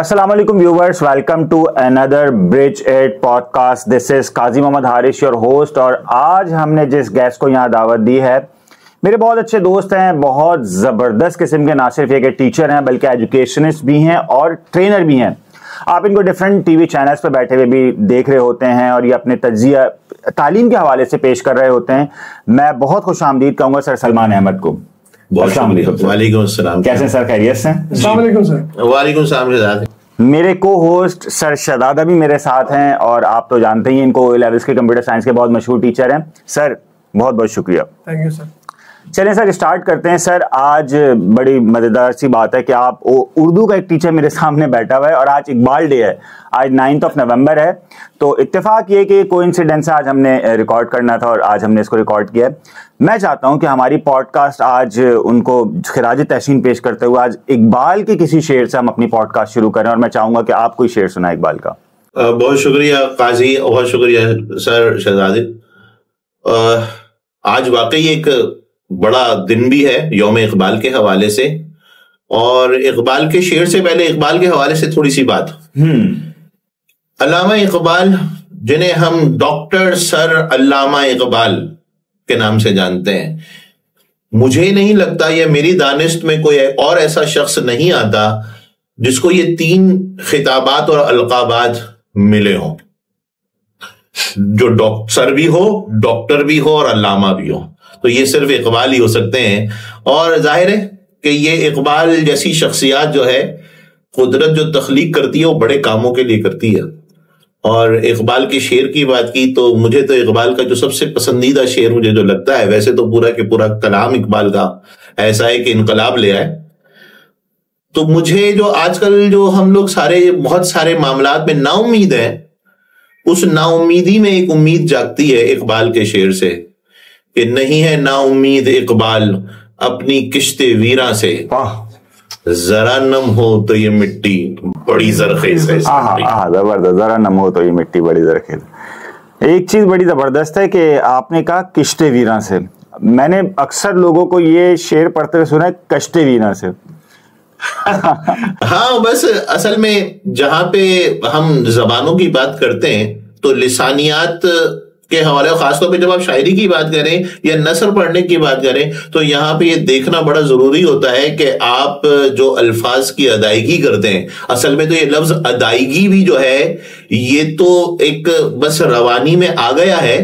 Assalamu alaikum viewers, welcome to another Bridge It podcast. This is Qazi Mohammad Harish your host और आज हमने जिस guest को यहाँ दावत दी है मेरे बहुत अच्छे दोस्त हैं, बहुत ज़बरदस्त किस्म के, ना सिर्फ ये कि टीचर हैं बल्कि एजुकेशनिस्ट भी हैं और ट्रेनर भी हैं। आप इनको डिफरेंट टीवी चैनल्स पर बैठे हुए भी देख रहे होते हैं और ये अपने तज्जिया तालीम के हवाले से पेश कर रहे होते हैं। मैं बहुत खुश आमदीद कहूँगा सर सलमान अहमद को। वालेकुम अस्सलाम। कैसे सर, खैरियत से? अस्सलाम वालेकुम सर। वालेकुम सलाम। मेरे को होस्ट सर शहजादा भी मेरे साथ हैं और आप तो जानते ही इनको लेवल्स के कंप्यूटर साइंस के बहुत मशहूर टीचर हैं। सर बहुत बहुत शुक्रिया। Thank you sir. चलें सर स्टार्ट करते हैं। सर आज बड़ी मजेदार सी बात है कि आप उर्दू का एक टीचर मेरे सामने बैठा हुआ है और आज इकबाल डे है, आज 9 नवंबर है। तो इत्तेफाक ये कि कोइंसिडेंस आज हमने रिकॉर्ड करना था और आज हमने इसको रिकॉर्ड किया है। मैं चाहता हूं कि हमारी पॉडकास्ट आज उनको खिराज तहसीन पेश करते हुए आज इकबाल के किसी शेर से हम अपनी पॉडकास्ट शुरू करें और मैं चाहूंगा कि आप कोई शेर सुनाए इकबाल का। बहुत शुक्रिया काजी, बहुत शुक्रिया सर शहजादे। आज वाकई एक बड़ा दिन भी है यौम इकबाल के हवाले से, और इकबाल के शेर से पहले इकबाल के हवाले से थोड़ी सी बात। अल्लामा इकबाल, जिन्हें हम डॉक्टर सर अल्लामा इकबाल के नाम से जानते हैं, मुझे नहीं लगता या मेरी दानिश में कोई और ऐसा शख्स नहीं आता जिसको ये 3 खिताबात और अलकाबात मिले हों, जो सर भी हो, डॉक्टर भी हो और अल्लामा भी हो। तो ये सिर्फ इकबाल ही हो सकते हैं। और जाहिर है कि ये इकबाल जैसी शख्सियत जो है, कुदरत जो तख्लीक करती है वो बड़े कामों के लिए करती है। और इकबाल के शेर की बात की तो मुझे तो इकबाल का जो सबसे पसंदीदा शेर मुझे जो लगता है, वैसे तो पूरा के पूरा कलाम इकबाल का ऐसा है कि इनकलाब ले आए। तो मुझे जो आजकल जो हम लोग बहुत सारे मामलात में नाउम्मीद हैं, उस नाउम्मीदी में एक उम्मीद जागती है इकबाल के शेर से कि नहीं है नाउम्मीद इकबाल अपनी किश्ते वीरा से, जरा नम हो तो ये मिट्टी बड़ी जरखेज है। जबरदस्त, जरा नम हो तो ये मिट्टी बड़ी जरखेज। एक चीज बड़ी जबरदस्त है कि आपने कहा किश्ते वीरा से। मैंने अक्सर लोगों को ये शेर पढ़ते हुए सुना है कश्ते वीरा से। हाँ, बस असल में जहां पे हम जबानों की बात करते हैं तो लिसानियात के हवाले, खासतौर पे जब आप शायरी की बात करें या नसर पढ़ने की बात करें, तो यहाँ पे ये देखना बड़ा जरूरी होता है कि आप जो अल्फाज की अदायगी करते हैं, असल में तो ये लफ्ज अदायगी भी जो है ये तो एक बस रवानी में आ गया है,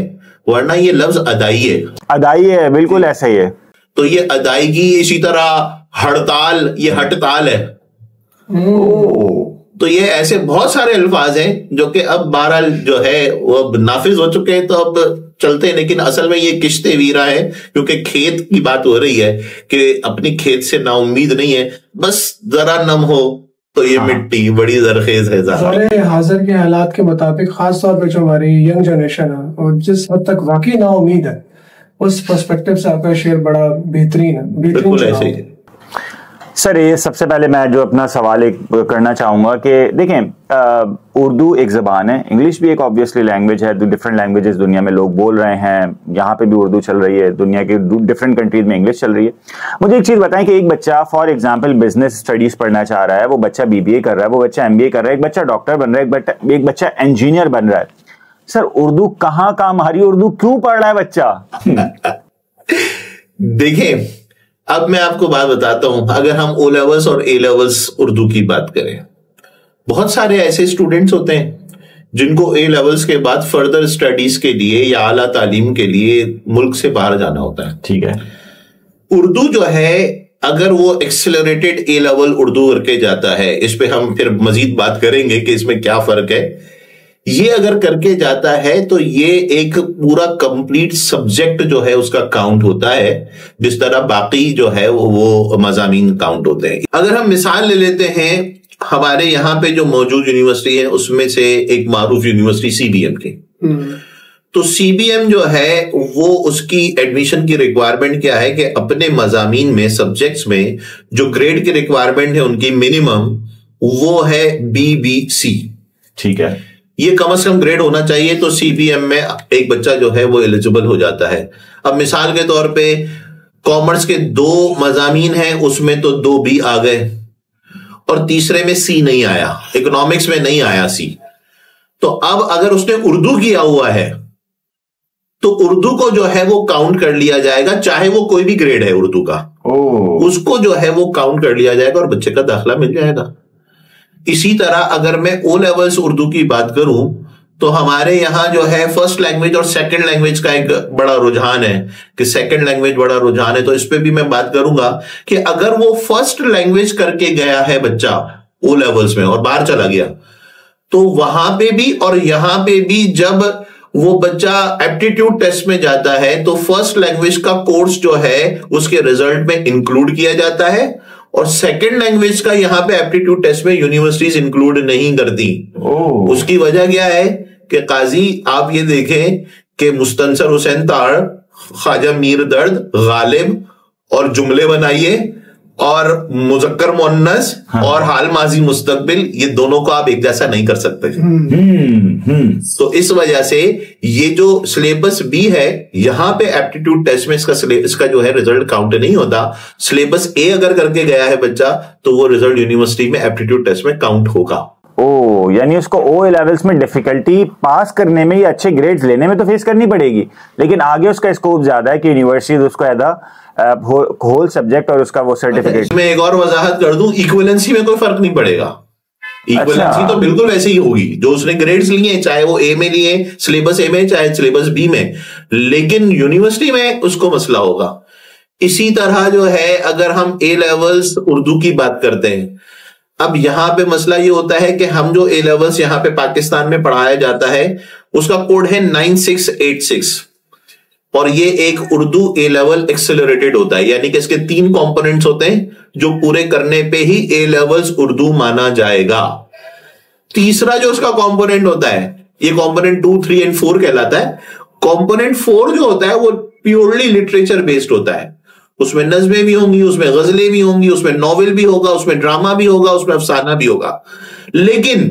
वरना ये लफ्ज अदाई है। अदाई है, बिल्कुल ऐसा ही है। तो ये अदायगी, इसी तरह हड़ताल, ये हड़ताल है। तो ये ऐसे बहुत सारे अल्फाज हैं जो कि अब बहरहाल जो है वो अब नाफिज हो चुके हैं, तो अब चलते हैं। लेकिन असल में ये किश्ते वीरा है क्योंकि खेत की बात हो रही है कि अपनी खेत से नाउम्मीद नहीं है, बस जरा नम हो तो ये मिट्टी बड़ी जरखेज है। सारे हाजिर के हालात के मुताबिक, खास तौर पे जो हमारी यंग जनरेशन है और जिस हद तक वाकई नाउम्मीद है, उस पर्सपेक्टिव से आपका शेर बड़ा बेहतरीन है। बिल्कुल ऐसे ही है सर। ये सबसे पहले मैं जो अपना सवाल एक करना चाहूँगा कि देखें, उर्दू एक ज़बान है, इंग्लिश भी एक ऑब्वियसली लैंग्वेज है, डिफरेंट लैंग्वेजेस दुनिया में लोग बोल रहे हैं, यहाँ पे भी उर्दू चल रही है, दुनिया के डिफरेंट कंट्रीज में इंग्लिश चल रही है। मुझे एक चीज़ बताएं कि एक बच्चा फॉर एग्जांपल बिजनेस स्टडीज़ पढ़ना चाह रहा है, वो बच्चा BBA कर रहा है, वो बच्चा MBA कर रहा है, एक बच्चा डॉक्टर बन रहा है, एक बच्चा इंजीनियर बन रहा है। सर उर्दू कहाँ काम, हमारी उर्दू क्यों पढ़ रहा है बच्चा? देखें, अब मैं आपको बात बताता हूं। अगर हम O लेवल्स और A लेवल्स उर्दू की बात करें, बहुत सारे ऐसे स्टूडेंट्स होते हैं जिनको A लेवल्स के बाद फर्दर स्टडीज के लिए या आला तालीम के लिए मुल्क से बाहर जाना होता है। ठीक है। उर्दू जो है, अगर वो एक्सेलरेटेड A लेवल उर्दू करके जाता है, इस पे हम फिर मजीद बात करेंगे कि इसमें क्या फर्क है। ये अगर करके जाता है तो ये एक पूरा कंप्लीट सब्जेक्ट जो है उसका काउंट होता है, जिस तरह बाकी जो है वो मज़ामीन काउंट होते हैं। अगर हम मिसाल ले लेते हैं, हमारे यहाँ पे जो मौजूद यूनिवर्सिटी है उसमें से एक मारूफ यूनिवर्सिटी CBM की, तो CBM जो है वो उसकी एडमिशन की रिक्वायरमेंट क्या है कि अपने मज़ामीन में, सब्जेक्ट्स में जो ग्रेड की रिक्वायरमेंट है उनकी मिनिमम वो है BBC। ठीक है। ये कम से कम ग्रेड होना चाहिए, तो CBM में एक बच्चा जो है वो एलिजिबल हो जाता है। अब मिसाल के तौर पे कॉमर्स के 2 मज़ामीन हैं, उसमें तो 2 भी आ गए, और तीसरे में सी नहीं आया, इकोनॉमिक्स में नहीं आया सी। तो अब अगर उसने उर्दू किया हुआ है तो उर्दू को जो है वो काउंट कर लिया जाएगा, चाहे वो कोई भी ग्रेड है उर्दू का, उसको जो है वो काउंट कर लिया जाएगा और बच्चे का दाखिला मिल जाएगा। इसी तरह अगर मैं ओ लेवल्स उर्दू की बात करूं तो हमारे यहां जो है फर्स्ट लैंग्वेज और सेकंड लैंग्वेज का एक बड़ा रुझान है कि सेकंड लैंग्वेज बड़ा रुझान है। तो इस पे भी मैं बात करूंगा कि अगर वो फर्स्ट लैंग्वेज करके गया है बच्चा ओ लेवल्स में और बाहर चला गया, तो वहां पे भी और यहां पे भी जब वो बच्चा एप्टीट्यूड टेस्ट में जाता है तो फर्स्ट लैंग्वेज का कोर्स जो है उसके रिजल्ट में इंक्लूड किया जाता है, और सेकंड लैंग्वेज का यहां पे एप्टीट्यूड टेस्ट में यूनिवर्सिटीज इंक्लूड नहीं करती। उसकी वजह क्या है कि काजी आप ये देखें कि मुस्तनसर हुसैन तार, ख्वाजा मीर दर्द, गालिब और जुमले बनाइए और मुजक्कर मुअन्नस और हाल माजी मुस्तकबिल, ये दोनों को आप एक जैसा नहीं कर सकते। तो इस वजह से ये जो सिलेबस बी है यहां पे एप्टीट्यूड टेस्ट में इसका जो है रिजल्ट काउंट नहीं होता। सिलेबस ए अगर करके गया है बच्चा तो वो रिजल्ट यूनिवर्सिटी में एप्टीट्यूड टेस्ट में काउंट होगा। यानी उसको ओ लेवल्स में डिफिकल्टी पास करने में या अच्छे ग्रेड्स लेने में तो फेस करनी पड़ेगी, लेकिन आगे उसका स्कोप ज्यादा है कि यूनिवर्सिटी उसको एदा होल सब्जेक्ट और उसका वो सर्टिफिकेट। मैं एक और वजाहत कर दूं, इक्विवेलेंसी में कोई फर्क नहीं पड़ेगा। इक्विवेलेंसी तो बिल्कुल वैसे ही होगी जो उसने ग्रेड्स लिए, चाहे वो ए में लिए, सिलेबस ए में, चाहे सिलेबस बी में, लेकिन यूनिवर्सिटी में उसको मसला होगा। इसी तरह जो है अगर हम ए लेवल्स उर्दू की बात करते हैं, अब यहां पे मसला ये होता है कि हम जो ए लेवल्स यहां पे पाकिस्तान में पढ़ाया जाता है उसका कोड है 9686, और ये एक उर्दू ए लेवल एक्सेलरेटेड होता है, यानी कि इसके 3 कंपोनेंट्स होते हैं जो पूरे करने पे ही ए लेवल्स उर्दू माना जाएगा। तीसरा जो उसका कंपोनेंट होता है, ये कंपोनेंट 2, 3 एंड 4 कहलाता है। कंपोनेंट 4 जो होता है वो प्योरली लिटरेचर बेस्ड होता है, उसमें नज़में भी होंगी, उसमें गजलें भी होंगी, उसमें नॉवेल भी होगा, उसमें ड्रामा भी होगा, उसमें अफसाना भी होगा। लेकिन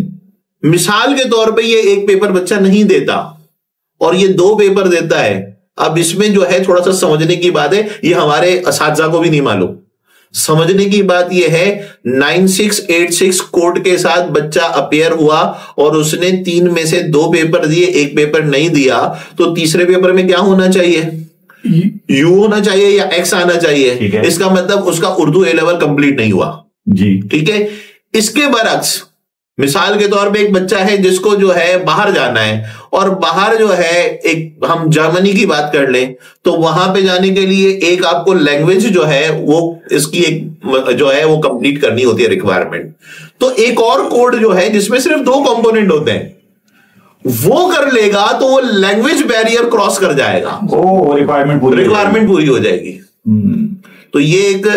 मिसाल के तौर पे ये एक पेपर बच्चा नहीं देता और ये 2 पेपर देता है। अब इसमें जो है थोड़ा सा समझने की बात है, ये हमारे असातिज़ा को भी नहीं मालूम। समझने की बात यह है 9686 कोड के साथ बच्चा अपेयर हुआ और उसने 3 में से 2 पेपर दिए, 1 पेपर नहीं दिया, तो तीसरे पेपर में क्या होना चाहिए? यू होना चाहिए या एक्स आना चाहिए। इसका मतलब उसका उर्दू ए लेवल कंप्लीट नहीं हुआ जी। ठीक है। इसके बरक्स मिसाल के तौर पे एक बच्चा है जिसको जो है बाहर जाना है, और बाहर जो है एक हम जर्मनी की बात कर लें तो वहां पे जाने के लिए एक आपको लैंग्वेज जो है वो इसकी एक जो है वो कंप्लीट करनी होती है रिक्वायरमेंट। तो एक और कोड जो है जिसमें सिर्फ 2 कंपोनेंट होते हैं वो कर लेगा तो वो लैंग्वेज बैरियर क्रॉस कर जाएगा, रिक्वायरमेंट पूरी हो जाएगी। तो ये एक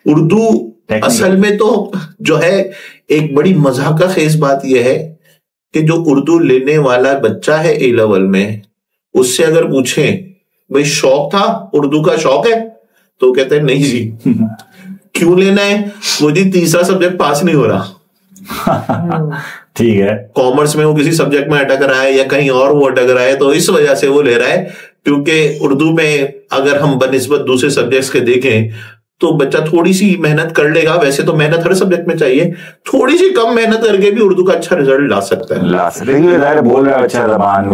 उर्दू असल में तो जो है एक बड़ी मजाक का खेज बात यह है कि जो उर्दू लेने वाला बच्चा है ए लेवल में, उससे अगर पूछे भाई शौक था, उर्दू का शौक है, तो कहते हैं नहीं जी। क्यों लेना है? वो जी तीसरा सब्जेक्ट पास नहीं हो रहा। ठीक है, कॉमर्स में वो किसी सब्जेक्ट में अटक रहा है या कहीं और वो अटक रहा है, तो इस वजह से वो ले रहा है। क्योंकि उर्दू में अगर हम बनिस्बत दूसरे सब्जेक्ट्स के देखें तो बच्चा थोड़ी सी मेहनत कर लेगा। वैसे तो मेहनत हर सब्जेक्ट में चाहिए, थोड़ी सी कम मेहनत करके भी उर्दू का अच्छा रिजल्ट ला सकता है। बोल रहा है अच्छा, जबान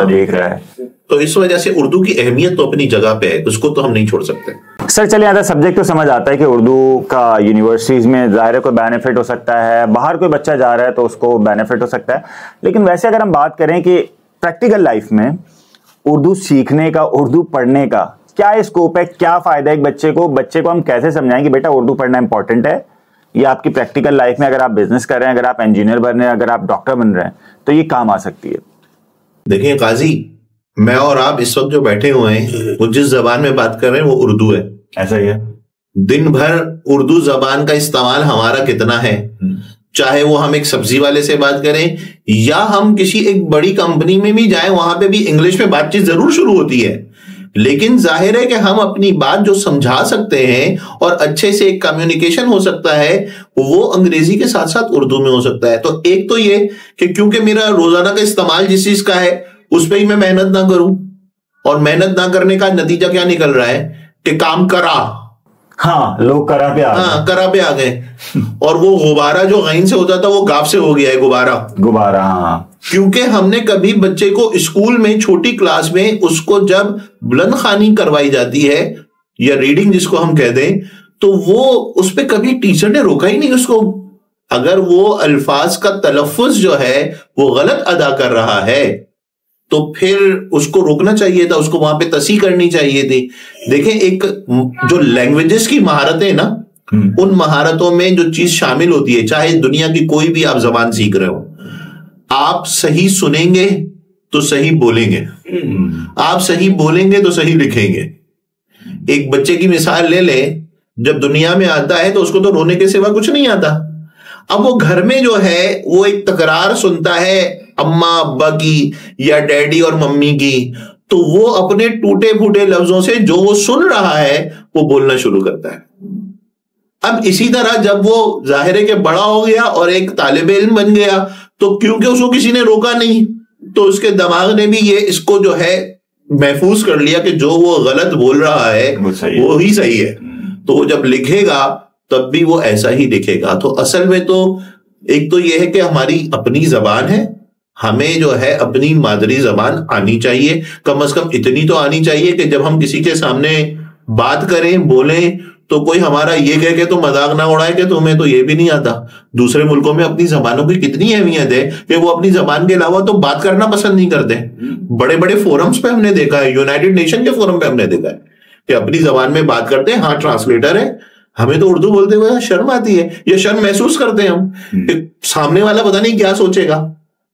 देख रहा है। तो इस वजह से उर्दू की अहमियत तो अपनी जगह पे है, उसको तो हम नहीं छोड़ सकते। सर चलिए, आता सब्जेक्ट तो समझ आता है कि उर्दू का यूनिवर्सिटीज में ज़ाहिर कोई बेनिफिट हो सकता है, बाहर कोई बच्चा जा रहा है तो उसको बेनिफिट हो सकता है। लेकिन वैसे अगर हम बात करें कि प्रैक्टिकल लाइफ में उर्दू सीखने का, उर्दू पढ़ने का क्या स्कोप है, क्या फायदा है एक बच्चे को हम कैसे समझाएं कि बेटा उर्दू पढ़ना इंपॉर्टेंट है? ये आपकी प्रैक्टिकल लाइफ में, अगर आप बिजनेस कर रहे हैं, अगर आप इंजीनियर बन रहे हैं, अगर आप डॉक्टर बन रहे हैं, तो ये काम आ सकती है। देखिए काजी, मैं और आप इस वक्त जो बैठे हुए हैं वो जिस जबान में बात कर रहे हैं वो उर्दू है। ऐसा ही है। दिन भर उर्दू जबान का इस्तेमाल हमारा कितना है, चाहे वो हम एक सब्जी वाले से बात करें या हम किसी एक बड़ी कंपनी में भी जाएं, वहां पे भी इंग्लिश में बातचीत जरूर शुरू होती है। लेकिन जाहिर है कि हम अपनी बात जो समझा सकते हैं और अच्छे से एक कम्युनिकेशन हो सकता है वो अंग्रेजी के साथ साथ उर्दू में हो सकता है। तो एक तो ये कि क्योंकि मेरा रोजाना का इस्तेमाल जिस चीज का है उस पर ही मैं मेहनत ना करूं, और मेहनत ना करने का नतीजा क्या निकल रहा है कि काम करा, हाँ, लोग करा पे आ गए। हाँ, करा पे आ गए। और वो गुब्बारा जो गैन से होता था वो गाफ से हो गया है गुब्बारा। गुब्बारा, हाँ। क्योंकि हमने कभी बच्चे को स्कूल में छोटी क्लास में उसको जब बुलंद खानी करवाई जाती है या रीडिंग जिसको हम कह दें, तो वो उस पर कभी टीचर ने रोका ही नहीं उसको। अगर वो अल्फाज का तलफ़ुज़ जो है वो गलत अदा कर रहा है तो फिर उसको रोकना चाहिए था, उसको वहां पे तस्हीह करनी चाहिए थी। देखें, एक जो लैंग्वेजेस की महारतें ना, उन महारतों में जो चीज शामिल होती है, चाहे दुनिया की कोई भी आप जबान सीख रहे हो, आप सही सुनेंगे तो सही बोलेंगे, आप सही बोलेंगे तो सही लिखेंगे। एक बच्चे की मिसाल ले लें, जब दुनिया में आता है तो उसको तो रोने के सिवा कुछ नहीं आता। अब वो घर में जो है वो एक तकरार सुनता है अम्मा अब्बा की या डैडी और मम्मी की, तो वो अपने टूटे फूटे लफ्जों से जो वो सुन रहा है वो बोलना शुरू करता है। अब इसी तरह जब वो जाहिर है कि बड़ा हो गया और एक तालिब इल्म बन गया, तो क्योंकि उसको किसी ने रोका नहीं, तो उसके दिमाग ने भी ये इसको जो है महफूज कर लिया कि जो वो गलत बोल रहा है वो ही सही है। तो वो जब लिखेगा तब भी वो ऐसा ही लिखेगा। तो असल में तो एक तो ये है कि हमारी अपनी जबान है, हमें जो है अपनी मादरी जबान आनी चाहिए, कम से कम इतनी तो आनी चाहिए कि जब हम किसी के सामने बात करें बोलें तो कोई हमारा ये कह के तो मजाक ना उड़ाए कि तुम्हें तो ये भी नहीं आता। दूसरे मुल्कों में अपनी जबानों की कितनी अहमियत है कि वो अपनी जबान के अलावा तो बात करना पसंद नहीं करते। बड़े बड़े फोरम्स पे हमने देखा है, यूनाइटेड नेशन के फोरम पे हमने देखा है कि अपनी जबान में बात करते हैं। हाँ, ट्रांसलेटर है, हमें तो उर्दू बोलते हुए शर्म आती है या शर्म महसूस करते हैं हम, सामने वाला पता नहीं क्या सोचेगा।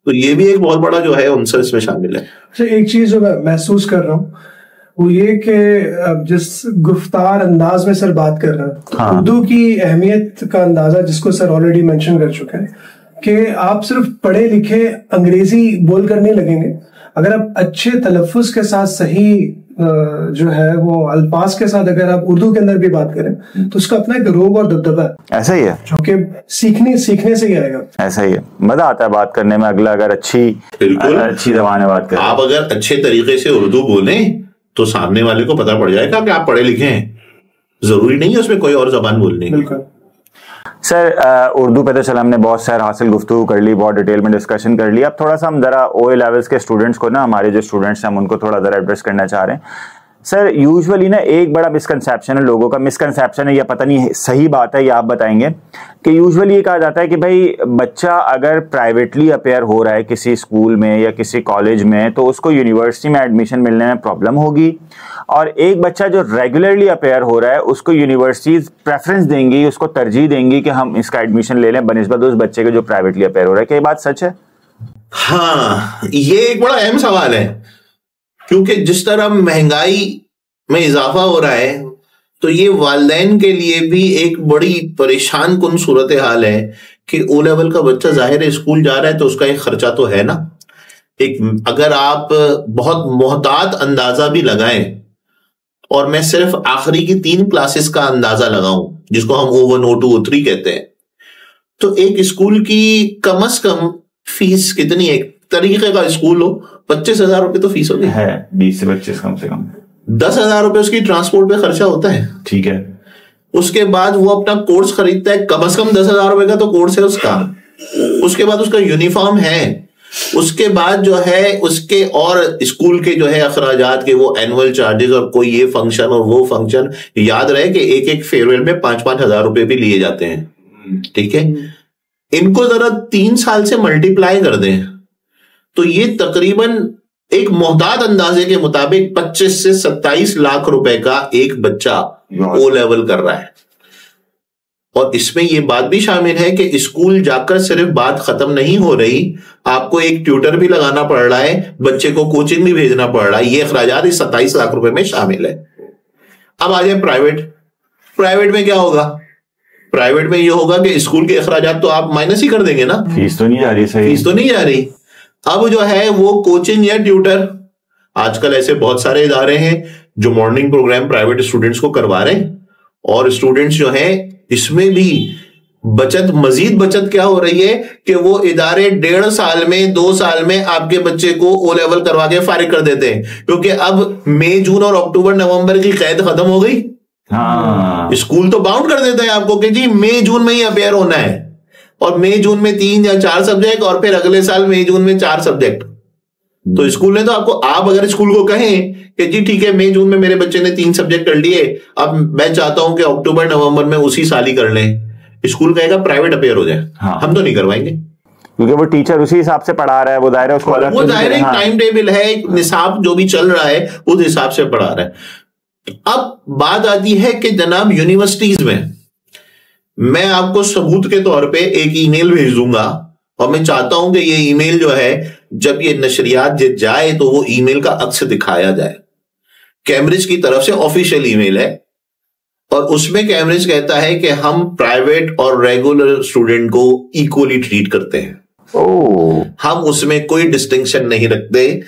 तो ये भी एक बहुत बड़ा जो है उनसे इसमें शामिल है। एक चीज जो मैं महसूस कर रहा हूँ वो ये कि अब जिस गुफ्तार अंदाज में सर बात कर रहे हैं, हाँ। उर्दू की अहमियत का अंदाजा जिसको सर ऑलरेडी मेंशन कर चुके हैं कि आप सिर्फ पढ़े लिखे अंग्रेजी बोल कर नहीं लगेंगे, अगर आप अच्छे तलफ़ुज़ के साथ सही जो है वो अल्फाज के साथ अगर आप उर्दू के अंदर भी बात करें तो उसका अपना एक रोब और दबदबा है। ऐसा ही है, जो कि सीखने से ही आएगा। ऐसा ही है, मजा आता है बात करने में। अगला अगर अच्छी जबान में बात करें, आप अगर अच्छे तरीके से उर्दू बोलें तो सामने वाले को पता पड़ जाएगा कि आप पढ़े लिखे हैं। जरूरी नहीं है उसमें कोई और जबान बोलनी। बिल्कुल सर, उर्दू पे तो चल हमने बहुत सारे हासिल गुफ्तगू कर ली, बहुत डिटेल में डिस्कशन कर ली। अब थोड़ा सा हम जरा ओए लेवल्स के स्टूडेंट्स को ना, हमारे जो स्टूडेंट्स हैं हम उनको थोड़ा जरा एड्रेस करना चाह रहे हैं। सर, यूजुअली ना एक बड़ा मिसकंसेप्शन है लोगों का, मिसकंसेप्शन है या पता नहीं सही बात है या आप बताएंगे, कि यूजुअली ये कहा जाता है कि भाई बच्चा अगर प्राइवेटली अपेयर हो रहा है किसी स्कूल में या किसी कॉलेज में तो उसको यूनिवर्सिटी में एडमिशन मिलने में प्रॉब्लम होगी, और एक बच्चा जो रेगुलरली अपेयर हो रहा है उसको यूनिवर्सिटीज प्रेफरेंस देंगी, उसको तरजीह देंगी कि हम इसका एडमिशन ले लें बनिस्बत उस बच्चे के जो प्राइवेटली अपेयर हो रहा है। क्या ये बात सच है? हाँ, ये एक बड़ा अहम सवाल है, क्योंकि जिस तरह महंगाई में इजाफा हो रहा है तो ये वालिदैन के लिए भी एक बड़ी परेशान कुन सूरत हाल है कि ओ लेवल का बच्चा जाहिर है स्कूल जा रहा है तो उसका एक खर्चा तो है ना। एक अगर आप बहुत मोहतात अंदाजा भी लगाएं, और मैं सिर्फ आखिरी की 3 क्लासेस का अंदाजा लगाऊं जिसको हम O1 O2 O3 कहते हैं, तो एक स्कूल की कम से कम फीस कितनी, एक तरीके का स्कूल हो 25,000 रुपए तो फीस होगी है, 20 से 25 कम से कम। 10,000 रुपए उसकी ट्रांसपोर्ट पे खर्चा होता है। ठीक है, उसके बाद वो अपना कोर्स खरीदता है, कम से कम 10,000 रुपए का तो कोर्स है उसका। उसके बाद उसका यूनिफॉर्म है, उसके बाद जो है उसके और स्कूल के जो है अखराजात के वो एनुअल चार्जेस और कोई ये फंक्शन और वो फंक्शन। याद रहे कि एक फेयरवेल में 5-5 हजार रुपए भी लिए जाते हैं। ठीक है, इनको जरा 3 साल से मल्टीप्लाई कर दें तो ये तकरीबन एक मोहतात अंदाजे के मुताबिक 25 से 27 लाख रुपए का एक बच्चा ओ लेवल कर रहा है। और इसमें यह बात भी शामिल है कि स्कूल जाकर सिर्फ बात खत्म नहीं हो रही, आपको एक ट्यूटर भी लगाना पड़ रहा है, बच्चे को कोचिंग भी भेजना पड़ रहा है। ये अखराजात इस 27 लाख रुपए में शामिल है। अब आ जाए प्राइवेट में क्या होगा? प्राइवेट में ये होगा कि स्कूल के अखराजात तो आप माइनस ही कर देंगे ना, फीस तो नहीं जा रही, सही फीस तो नहीं जा रही। अब जो है वो कोचिंग या ट्यूटर, आजकल ऐसे बहुत सारे इदारे हैं जो मॉर्निंग प्रोग्राम प्राइवेट स्टूडेंट्स को करवा रहे हैं, और स्टूडेंट्स जो हैं इसमें भी मजीद बचत क्या हो रही है कि वो इदारे 1.5 साल में 2 साल में आपके बच्चे को ओ लेवल करवा के फारिग कर देते हैं, क्योंकि अब मई जून और अक्टूबर नवंबर की कैद खत्म हो गई। हाँ, स्कूल तो बाउंड कर देता है आपको कि जी मई जून में ही अपेयर होना है, और मई जून में 3 या 4 सब्जेक्ट, और फिर अगले साल मई जून में 4 सब्जेक्ट। तो स्कूल ने तो आपको, आप अगर स्कूल को कहें कि जी ठीक है मई जून में मेरे बच्चे ने 3 सब्जेक्ट कर लिए, अब मैं चाहता हूं कि अक्टूबर नवंबर में उसी साल ही कर लें, स्कूल कहेगा प्राइवेट अपेयर हो जाए। हाँ। हम तो नहीं करवाएंगे, क्योंकि वो टीचर उसी हिसाब से पढ़ा रहा है, वो दायरा उसको अलग, वो दायरा एक टाइम टेबल है, एक निसाब जो भी चल रहा है उस हिसाब से पढ़ा रहा है। अब बात आती है कि जनाब यूनिवर्सिटीज में मैं आपको सबूत के तौर पे एक ईमेल भेज दूंगा, और मैं चाहता हूं कि ये ईमेल जो है जब ये नशरियात जाए तो वो ईमेल का अक्स दिखाया जाए। कैम्ब्रिज की तरफ से ऑफिशियल ईमेल है, और उसमें कैम्ब्रिज कहता है कि हम प्राइवेट और रेगुलर स्टूडेंट को इक्वली ट्रीट करते हैं। हम उसमें कोई डिस्टिंक्शन नहीं रखते,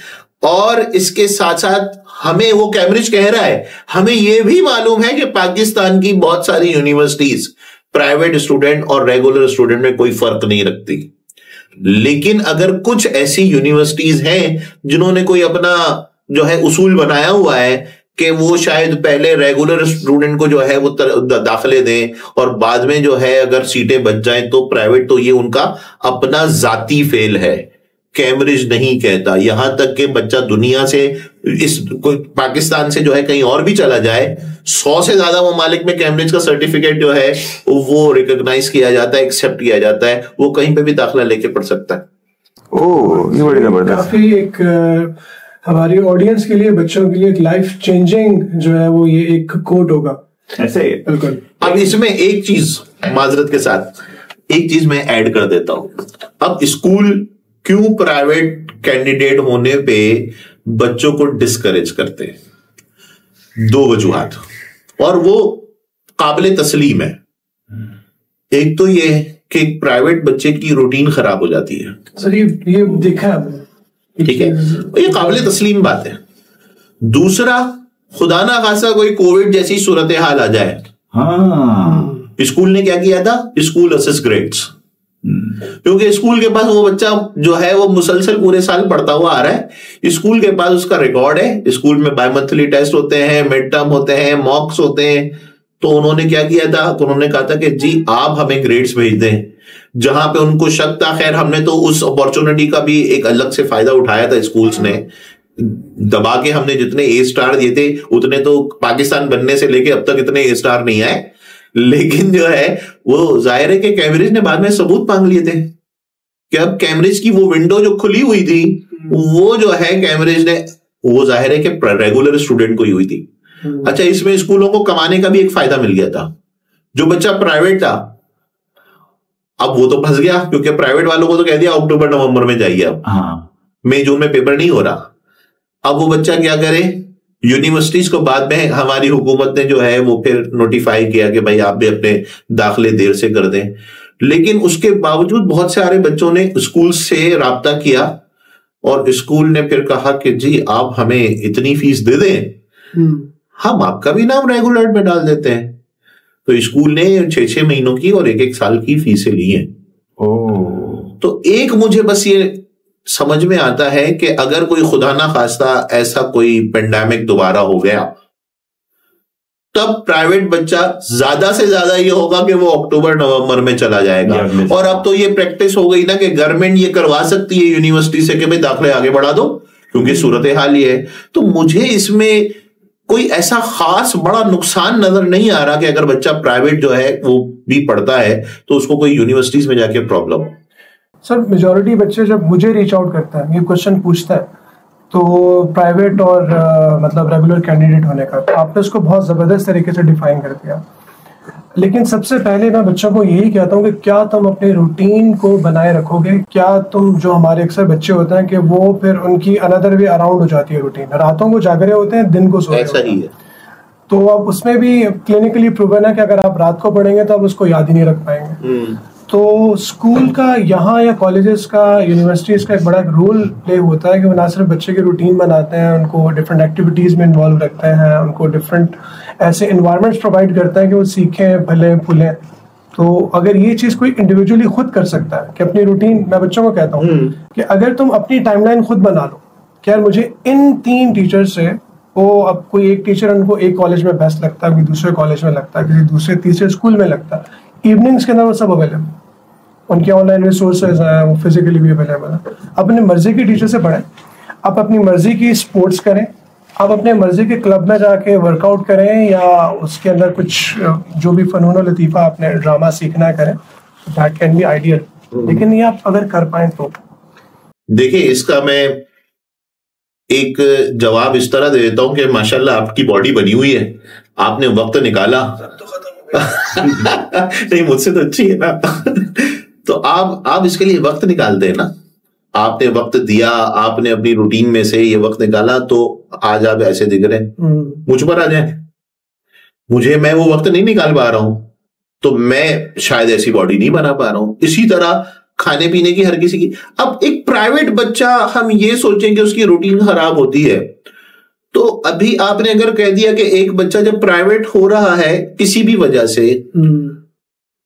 और इसके साथ साथ हमें, वो कैम्ब्रिज कह रहा है, हमें यह भी मालूम है कि पाकिस्तान की बहुत सारी यूनिवर्सिटीज प्राइवेट स्टूडेंट और रेगुलर स्टूडेंट में कोई फर्क नहीं रखती, लेकिन अगर कुछ ऐसी यूनिवर्सिटीज हैं जिन्होंने कोई अपना जो है उसूल बनाया हुआ है कि वो शायद पहले रेगुलर स्टूडेंट को जो है वो दाखिले दें, और बाद में जो है अगर सीटें बच जाएं तो प्राइवेट, तो ये उनका अपना जाती फेल है। कैम्ब्रिज नहीं कहता, यहां तक कि बच्चा दुनिया से, इस पाकिस्तान से जो है कहीं और भी चला जाए, 100 से ज्यादा ममालिक में कैम्ब्रिज का सर्टिफिकेट जो है वो रिकॉग्नाइज किया जाता है, एक्सेप्ट किया जाता है, वो कहीं पे भी दाखिला लेके पढ़ सकता है। ओह, ये बड़ी जबरदस्त। काफी एक हमारी ऑडियंस के लिए, बच्चों के लिए एक लाइफ चेंजिंग जो है वो ये एक कोट होगा। ऐसे बिल्कुल। अब इसमें एक चीज माजरत के साथ एक चीज मैं ऐड कर देता हूं। अब स्कूल क्यों प्राइवेट कैंडिडेट होने पे बच्चों को डिस्करेज करते हैं? 2 वजूहात, और वो काबिल तस्लीम है। एक तो ये कि प्राइवेट बच्चे की रूटीन खराब हो जाती है। सर ये देखा है, ठीक है, ये काबिल तस्लीम बात है। दूसरा, खुदा ना खासा कोई कोविड जैसी सूरत हाल आ जाए, हाँ, स्कूल ने क्या किया था, स्कूल असेस ग्रेड्स, क्योंकि स्कूल के पास वो बच्चा जो है वो मुसलसल पूरे साल पढ़ता हुआ आ रहा है, स्कूल के पास उसका रिकॉर्ड है, स्कूल में बाय मंथली टेस्ट होते हैं, मिड टर्म होते हैं, मॉक्स होते हैं। तो उन्होंने क्या किया था, तो उन्होंने कहा था कि जी आप हमें ग्रेड्स भेज दें, जहां पे उनको शक था। खैर हमने तो उस अपॉर्चुनिटी का भी एक अलग से फायदा उठाया था, स्कूल्स ने दबा के हमने जितने ए स्टार दिए थे उतने तो पाकिस्तान बनने से लेके अब तक इतने ए स्टार नहीं आए, लेकिन जो है वो जाहिर है कि कैम्ब्रिज ने बाद में सबूत मांग लिए थे कि अब कैम्ब्रिज की वो विंडो जो खुली हुई थी वो जो है कैम्ब्रिज ने, वो जाहिर है कि रेगुलर स्टूडेंट को ही हुई थी। अच्छा, इसमें स्कूलों को कमाने का भी एक फायदा मिल गया था। जो बच्चा प्राइवेट था अब वो तो फंस गया, क्योंकि प्राइवेट वालों को तो कह दिया अक्टूबर नवंबर में जाइए, अब मई जून में पेपर नहीं हो रहा। अब वो बच्चा क्या करे, यूनिवर्सिटीज को बाद में हमारी हुकूमत ने जो है वो फिर नोटिफाई किया कि भाई आप भी अपने दाखिले देर से कर दें, लेकिन उसके बावजूद बहुत सारे बच्चों ने स्कूल से राब्ता किया और स्कूल ने फिर कहा कि जी आप हमें इतनी फीस दे दें, हम आपका भी नाम रेगुलर में डाल देते हैं। तो स्कूल ने 6-6 महीनों की और 1-1 साल की फीसें ली हैं। तो एक मुझे बस ये समझ में आता है कि अगर कोई खुदा ना खास्ता ऐसा कोई पेंडेमिक दोबारा हो गया, तब प्राइवेट बच्चा ज्यादा से ज्यादा ये होगा कि वो अक्टूबर नवंबर में चला जाएगा। और अब तो ये प्रैक्टिस हो गई ना कि गवर्नमेंट ये करवा सकती है यूनिवर्सिटी से कि भाई दाखिले आगे बढ़ा दो, क्योंकि सूरत हाल ये है। तो मुझे इसमें कोई ऐसा खास बड़ा नुकसान नजर नहीं आ रहा कि अगर बच्चा प्राइवेट जो है वो भी पढ़ता है तो उसको कोई यूनिवर्सिटीज में जाके प्रॉब्लम हो। सर मेजॉरिटी बच्चे जब मुझे रीच आउट करता है, ये क्वेश्चन पूछता है, तो प्राइवेट और मतलब रेगुलर कैंडिडेट होने का, तो आपने उसको बहुत ज़बरदस्त तरीके से डिफाइन कर दिया। लेकिन सबसे पहले मैं बच्चों को यही कहता हूँ कि क्या तुम अपने रूटीन को बनाए रखोगे? क्या तुम, जो हमारे अक्सर बच्चे होते हैं कि वो फिर उनकी अनदर वे अराउंड हो जाती है रूटीन, रातों को जाग रहे होते हैं, दिन को सो रहे होते हैं। तो अब उसमें भी क्लिनिकली प्रूवन है कि अगर आप रात को पढ़ेंगे तो आप उसको याद ही नहीं रख पाएंगे। तो स्कूल का यहाँ या कॉलेजेस का, यूनिवर्सिटीज का एक बड़ा रोल प्ले होता है कि वो ना सिर्फ बच्चे की रूटीन बनाते हैं, उनको डिफरेंट एक्टिविटीज़ में इन्वॉल्व रखते हैं, उनको डिफरेंट ऐसे इन्वायरमेंट्स प्रोवाइड करते हैं कि वो सीखें, फलें फूलें। तो अगर ये चीज़ कोई इंडिविजुअली खुद कर सकता है कि अपनी रूटीन, मैं बच्चों को कहता हूँ कि अगर तुम अपनी टाइमलाइन खुद बना लो कि यार मुझे इन 3 टीचर से वो अब कोई एक टीचर उनको एक कॉलेज में बेस्ट लगता है, कोई दूसरे कॉलेज में लगता है, किसी दूसरे तीसरे स्कूल में लगता है। इवनिंग्स के अंदर वो सब अवेलेबल, उनके ऑनलाइन रिसोर्सेज हैं, वो फिजिकली भी अवेलेबल है। अपनी मर्जी की टीचर से पढ़ें, आप अपनी मर्जी की स्पोर्ट्स करें, आप अपने मर्जी के क्लब में जाके वर्कआउट करें, या उसके अंदर कुछ जो भी फनून और लतीफ़ा आपने ड्रामा सीखना करें, दैट कैन बी आइडियल। लेकिन ये आप अगर कर पाएं तो। देखिए, इसका मैं एक जवाब इस तरह दे देता हूं कि माशाल्लाह आपकी बॉडी बनी हुई है, आपने वक्त निकाला। नहीं, मुझसे तो अच्छी है ना। तो आप इसके लिए वक्त निकालते हैं ना, आपने वक्त दिया, आपने अपनी रूटीन में से ये वक्त निकाला, तो आज आप ऐसे दिख रहे हैं। मुझ पर आ जाए, मैं वो वक्त नहीं निकाल पा रहा हूं, तो मैं शायद ऐसी बॉडी नहीं बना पा रहा हूं। इसी तरह खाने पीने की हर किसी की। अब एक प्राइवेट बच्चा, हम ये सोचें कि उसकी रूटीन खराब होती है, तो अभी आपने अगर कह दिया कि एक बच्चा जब प्राइवेट हो रहा है किसी भी वजह से,